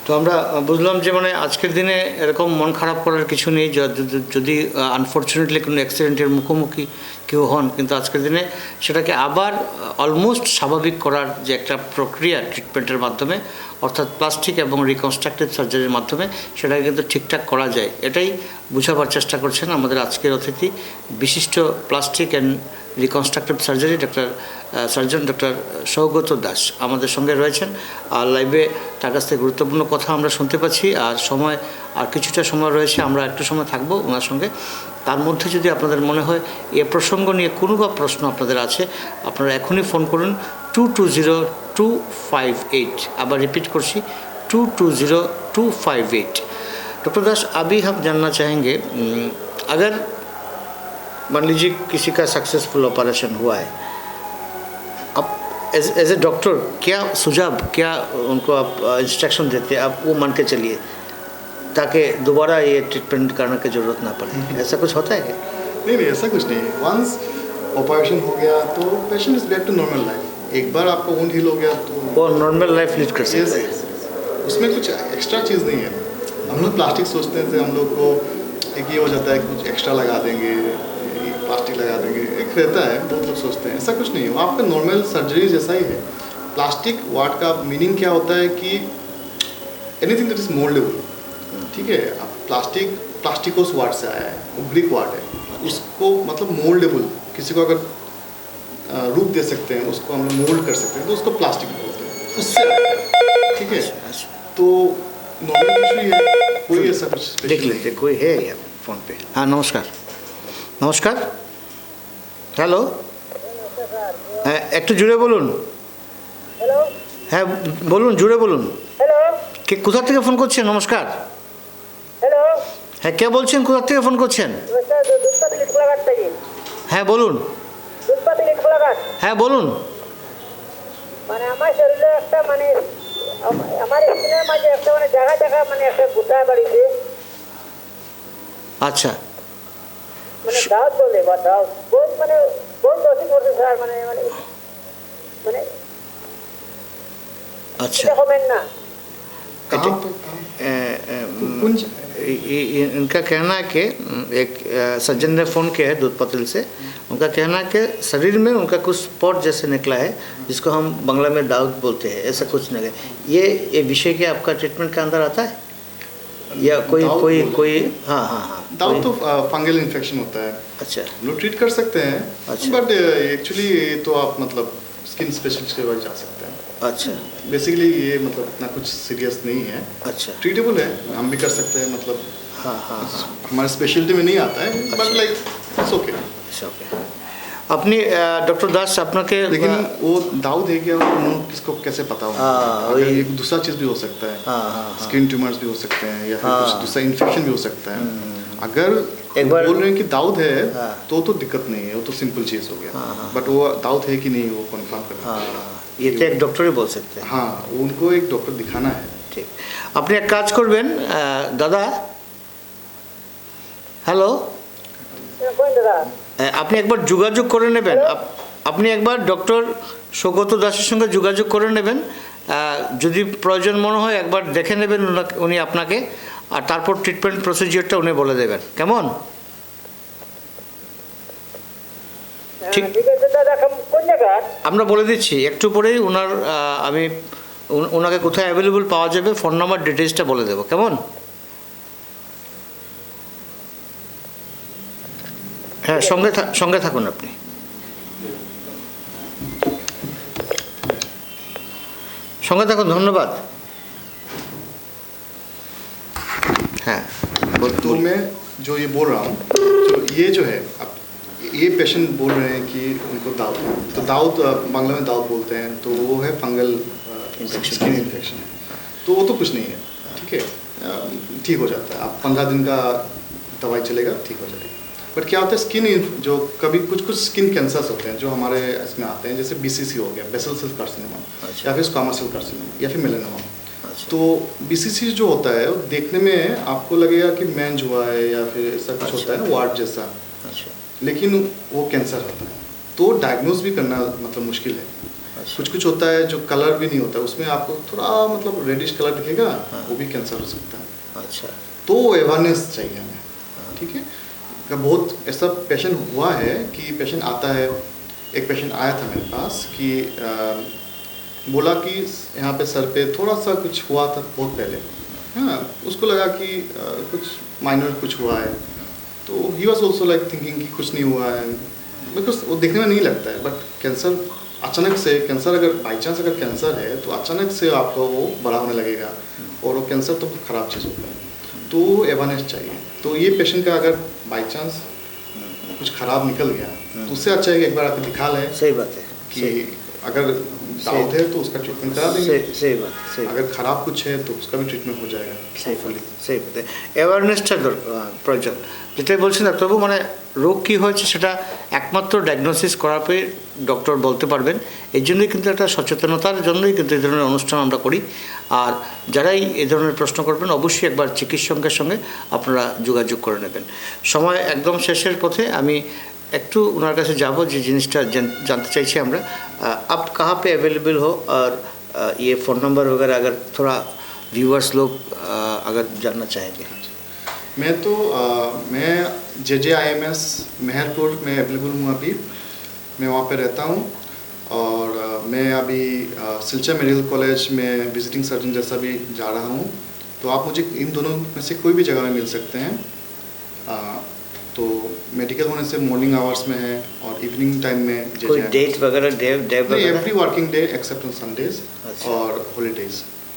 তো আমরা বুঝলাম যে মানে আজকের দিনে এরকম মন খারাপ করার কিছু নেই, যদি আনফর্চুনেটলি কোনো অ্যাক্সিডেন্টের মুখোমুখি কেউ হন, কিন্তু আজকের দিনে সেটাকে আবার অলমোস্ট স্বাভাবিক করার যে একটা প্রক্রিয়া ট্রিটমেন্টের মাধ্যমে, অর্থাৎ প্লাস্টিক এবং রিকনস্ট্রাকটিভ সার্জারির মাধ্যমে সেটাকে কিন্তু ঠিকঠাক করা যায়, এটাই বোঝাবার চেষ্টা করছেন আমাদের আজকের অতিথি, বিশিষ্ট plastic and reconstructive surgery surgeon doctor Saugata Das আমাদের সঙ্গে রয়েছেন। আর লাইভে তার কাছ থেকে গুরুত্বপূর্ণ কথা আমরা শুনতে পাচ্ছি। আর কিছুটা সময় রয়েছে, আমরা একটু সময় থাকবো ওনার সঙ্গে। তার মধ্যে যদি আপনাদের মনে হয় এ প্রসঙ্গ নিয়ে কোনো বা প্রশ্ন আপনাদের আছে, আপনারা এখনই ফোন করুন 220258। আবার রিপিট করছি 220258। डॉक्टर दास, अभी हम जानना चाहेंगे, अगर मान लीजिए किसी का सक्सेसफुल ऑपरेशन हुआ है, अब एज ए डॉक्टर क्या सुझाव, क्या उनको आप इंस्ट्रक्शन देते हैं, आप वो मान के चलिए ताकि दोबारा ये ट्रीटमेंट करने की ज़रूरत ना पड़े, ऐसा कुछ होता है क्या? नहीं, ऐसा कुछ नहीं है। वंस ऑपरेशन हो गया तो patient is back to normal life. एक बार आपका वुंड हील हो गया तो वो नॉर्मल लाइफ लीड कर सकते हैं, उसमें कुछ एक्स्ट्रा चीज़ नहीं है। हम लोग प्लास्टिक सोचते हैं, हम लोग को एक ये हो जाता है कुछ एक्स्ट्रा लगा देंगे, प्लास्टिक लगा देंगे, एक रहता है, बहुत लोग सोचते हैं, ऐसा कुछ नहीं है। वो आपका नॉर्मल सर्जरी जैसा ही है। प्लास्टिक वार्ड का मीनिंग क्या होता है कि एनीथिंग दैट इज मोल्डेबल, ठीक है। अब प्लास्टिकोस वार्ड से आया है, वो ग्रीक वार्ड है, उसको मतलब मोल्डेबल, किसी को अगर रूप दे सकते हैं, उसको हम मोल्ड कर सकते हैं, तो उसको प्लास्टिक बोलते हैं, उससे आया है, ठीक है। तो नॉर्मल टिश्यू है, कोई ऐसा कुछ देख लेते कोई है या फोन पे। हाँ, नमस्कार। नमस्कार, হ্যালো, হ্যাঁ একটু জুড়ে বলুন। হ্যালো, হ্যাঁ বলুন, জুড়ে বলুন। হ্যালো, কে কোথা থেকে ফোন করছেন? নমস্কার। হ্যালো, হ্যাঁ কে বলছেন, কোথা থেকে ফোন করছেন? নমস্কার, দুধপাতি লিট কোলাঘাট থেকে। হ্যাঁ বলুন। দুধপাতি লিট কোলাঘাট। হ্যাঁ বলুন। মানে আমার শরীরে একটা মানে আমার স্কিনের মাঝে একটা মানে জায়গা জায়গা মানে একটা গুটায় বাড়িছে, আচ্ছা মানে দাঁত বলে বা দাঁত বহুত মানে বহুত দোষী করছে স্যার, মানে মানে মানে अच्छा এটা হবেন না। कहाँ पर कुंज इनका कहना है कि एक सज्जन ने फ़ोन किया है दूध पतल से, उनका कहना है कि शरीर में उनका कुछ स्पॉट जैसे निकला है, जिसको हम बांग्ला में दाउद बोलते हैं, ऐसा कुछ नहीं है। ये विषय क्या आपका ट्रीटमेंट के अंदर आता है या कोई दाउद कोई बोलते कोई हाँ हाँ हाँ दाउद तो फंगल इन्फेक्शन होता है, अच्छा हम लोग ट्रीट कर सकते हैं, अच्छा। बट एक्चुअली तो आप मतलब स्किन स्पेशलिस्ट के पास जा सकते हैं। अच्छा बेसिकली ये मतलब इतना कुछ सीरियस नहीं है, अच्छा ट्रीटेबल है, हम भी कर सकते हैं, मतलब हाँ हाँ हाँ हमारे स्पेशलिटी में नहीं आता है, but like it's okay. Okay अपनी डॉक्टर दास আপনাকে लेकिन वो दाऊद है क्या, वो किसको कैसे पता होगा? हाँ, अगर वही। एक दूसरा चीज़ भी हो सकता है, हाँ हाँ हाँ स्किन ट्यूमर्स भी हो सकते हैं, या फिर हाँ। कुछ दूसरा इन्फेक्शन भी हो सकता है। अगर एक बार- बोल रहे हैं कि दाऊद है, हाँ। तो दिक्कत नहीं है, वो तो सिंपल चीज़ हो गया, हाँ, हाँ। बट वो दाऊद है कि नहीं वो कन्फर्म करना हाँ पड़ेगा। ये तो एक डॉक्टर ही बोल सकते हैं। हाँ, उनको एक डॉक्टर दिखाना है। ঠিক, আপনি এক কাজ করবেন দাদা, হ্যালো, কোন দাদা? আপনি একবার যোগাযোগ করে নেবেন, আপনি একবার ডক্টর সৌগত দাসের সঙ্গে যোগাযোগ করে নেবেন, যদি প্রয়োজন মনে হয় একবার দেখে নেবেন উনি আপনাকে, আর তারপর ট্রিটমেন্ট প্রসিজিওরটা উনি বলে দেবেন, কেমন? ঠিক। ঠিক আছে দাদা, কোন জায়গা? আমরা বলে দিচ্ছি একটু পরেই ওনার আমি ওনাকে কোথায় অ্যাভেলেবল পাওয়া যাবে, ফোন নাম্বার ডিটেলসটা বলে দেবো, কেমন? হ্যাঁ সঙ্গে থাকুন আপনি। সঙ্গে থাকুন, ধন্যবাদ। হ্যাঁ। तो मैं जो ये बोल रहा हूँ, तो ये जो है अब ये पेशेंट बोल रहे हैं कि उनको दाऊद है, तो दाऊद बांग्ला में दाऊद बोलते हैं, तो वो है फंगल स्किन इन्फेक्शन, तो वो तो कुछ नहीं है, ठीक है, ठीक हो जाता है। आप 15 दिन का दवाई चलेगा, ठीक हो जाएगा। बट क्या होता है स्किन जो कभी कुछ स्किन कैंसर्स होते हैं जो हमारे इसमें आते हैं, जैसे BCC हो गया, बेसल सेल कार्सिनोमा, या फिर स्क्वामस सेल कार्सिनोमा, या फिर मेलानोमा। तो BCC जो होता है वो देखने में आपको लगेगा कि मैंज हुआ है या फिर ऐसा कुछ होता है ना, वार्ड जैसा, लेकिन वो कैंसर होता है। तो डायग्नोज भी करना मतलब मुश्किल है। कुछ होता है जो कलर भी नहीं होता, उसमें आपको थोड़ा मतलब रेडिश कलर दिखेगा, वो भी कैंसर हो सकता है। अच्छा, तो अवेयरनेस चाहिए हमें, ठीक है। बहुत ऐसा पेशेंट हुआ है कि पेशेंट आता है, एक पेशेंट आया था मेरे पास कि बोला कि यहाँ पे सर पे थोड़ा सा कुछ हुआ था बहुत पहले, हाँ, उसको लगा कि कुछ माइनर कुछ हुआ है, तो he was also like thinking कि कुछ नहीं हुआ है, बिकॉज वो देखने में नहीं लगता है। बट कैंसर अचानक से, कैंसर अगर बाई चांस अगर कैंसर है तो अचानक से आपको वो बड़ा होने लगेगा, और वो कैंसर तो बहुत ख़राब चीज़ होता है। तो अवेयरनेस चाहिए। तो ये पेशेंट का अगर बाई चांस कुछ ख़राब निकल गया तो उससे अच्छा है कि एक बार आके दिखा लें। सही बात है कि अगर दाऊद है तो उसका ट्रीटमेंट करा देंगे, सही बात है। अगर ख़राब कुछ है तो उसका भी ट्रीटमेंट हो जाएगा। সেই পথে অ্যাওয়ারনেসটা প্রয়োজন। যেটাই বলছেন ডাক্তারবাবু, মানে রোগ কী হয়েছে সেটা একমাত্র ডায়াগনোসিস করার পরে ডক্টর বলতে পারবেন। এই জন্যই কিন্তু একটা সচেতনতার জন্যই কিন্তু এই ধরনের অনুষ্ঠান আমরা করি। আর যারাই এই ধরনের প্রশ্ন করবেন অবশ্যই একবার চিকিৎসকের সঙ্গে আপনারা যোগাযোগ করে নেবেন। সময় একদম শেষের পথে, আমি একটু ওনার কাছে যাব যে জিনিসটা জানতে চাইছি আমরা। आप कहाँ पे अवेलेबल हो, और ये फ़ोन नंबर वगैरह अगर थोड़ा व्यूअर्स लोग अगर जानना चाहेंगे। मैं JJIMS मेहरपुर में अवेलेबल हूँ अभी, मैं वहाँ पे रहता हूँ। और मैं अभी सिलचर मेडिकल कॉलेज में विजिटिंग सर्जन जैसा भी जा रहा हूँ, तो आप मुझे इन दोनों में से कोई भी जगह में मिल सकते हैं। तो मेडिकल होने से मॉर्निंग आवर्स में है और इवनिंग टाइम में कोई डेट वगैरह डे वगैरह? Every working day except on Sundays और हॉलीडेज,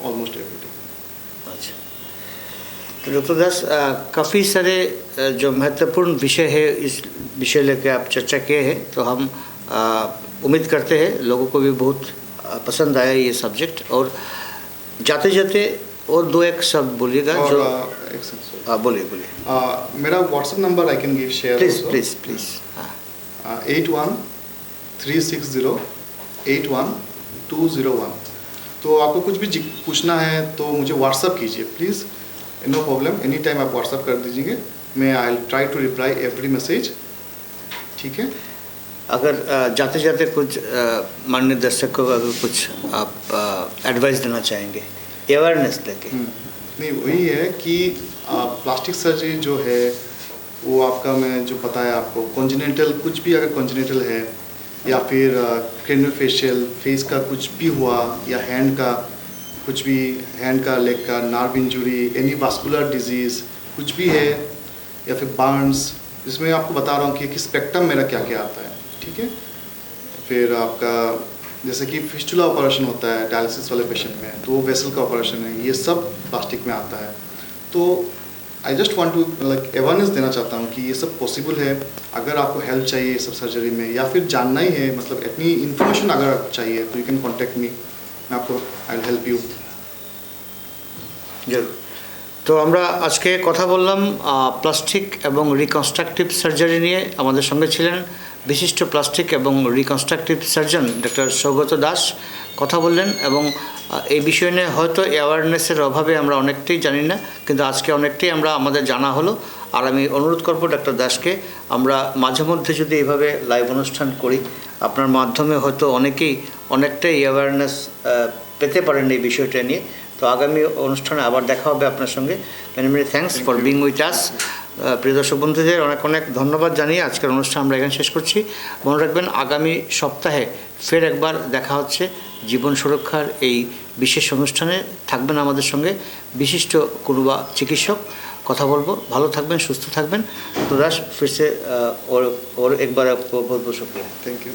ऑलमोस्ट एवरी डे। अच्छा, तो डॉक्टर दास, काफ़ी सारे जो महत्वपूर्ण विषय है इस विषय लेकर आप चर्चा किए हैं, तो हम उम्मीद करते हैं लोगों को भी बहुत पसंद आया ये सब्जेक्ट। और जाते जाते और दो एक शब्द बोलिएगा जो बोलिए। मेरा WhatsApp number I can give share, please. 8136081201। तो आपको कुछ भी पूछना है तो मुझे व्हाट्सअप कीजिए please, no problem, any time आप व्हाट्सअप कर दीजिए, मैं I try to reply every message, ठीक है। अगर जाते जाते कुछ माननीय दर्शक को अगर कुछ आप एडवाइस देना चाहेंगे अवेयरनेस लेके? नहीं, वही है कि प्लास्टिक सर्जरी जो है वो आपका, मैं जो बताया आपको, कॉन्जिनेंटल कुछ भी अगर कॉन्जिनेंटल है, या फिर क्रेनियोफेशियल फेस का कुछ भी हुआ, या हैंड का कुछ भी, हैंड का, लेग का, nerve injury, any vascular disease कुछ भी है, या फिर बर्न्स, जिसमें आपको बता रहा हूँ कि स्पेक्ट्रम मेरा क्या क्या आता है, ठीक है। फिर आपका जैसे कि फिस्टुला ऑपरेशन होता है डायलिसिस वाले पेशेंट में, तो वो वेसल का ऑपरेशन है, ये सब प्लास्टिक में आता है। तो I just want to like awareness देना चाहता हूँ कि ये सब पॉसिबल है। अगर आपको हेल्प चाहिए ये सब सर्जरी में, या फिर जानना ही है, मतलब इतनी इन्फॉर्मेशन अगर चाहिए, तो यू कैन कॉन्टैक्ट मी, मैं आपको आई विल हेल्प यू। জরুর। তো আমরা আজকে কথা বললাম প্লাস্টিক এবং রিকনস্ট্রাকটিভ সার্জারি নিয়ে। আমাদের সঙ্গে ছিলেন বিশিষ্ট প্লাস্টিক এবং reconstructive surgeon doctor Saugata Das, কথা বললেন। এবং এই বিষয় নিয়ে হয়তো অ্যাওয়ারনেসের অভাবে আমরা অনেকটাই জানি না, কিন্তু আজকে অনেকটাই আমাদের জানা হলো। আর আমি অনুরোধ করব ডক্টর দাসকে, আমরা মাঝে মধ্যে যদি এইভাবে লাইভ অনুষ্ঠান করি, আপনার মাধ্যমে হয়তো অনেকেই অনেকটাই অ্যাওয়ারনেস পেতে পারেন এই বিষয়টা নিয়ে। তো আগামী অনুষ্ঠানে আবার দেখা হবে আপনার সঙ্গে। Many thanks for being with us. প্রিয় দর্শক বন্ধুদের অনেক অনেক ধন্যবাদ জানিয়ে আজকের অনুষ্ঠান আমরা এখানে শেষ করছি। মনে রাখবেন আগামী সপ্তাহে ফের একবার দেখা হচ্ছে জীবন সুরক্ষার এই বিশেষ অনুষ্ঠানে। থাকবেন আমাদের সঙ্গে বিশিষ্ট কোনো বা চিকিৎসক, কথা বলবো। ভালো থাকবেন, সুস্থ থাকবেন। তো দাস, ফিরসে और एक बार आपको बहुत बहुत शुक्रिया। Thank you.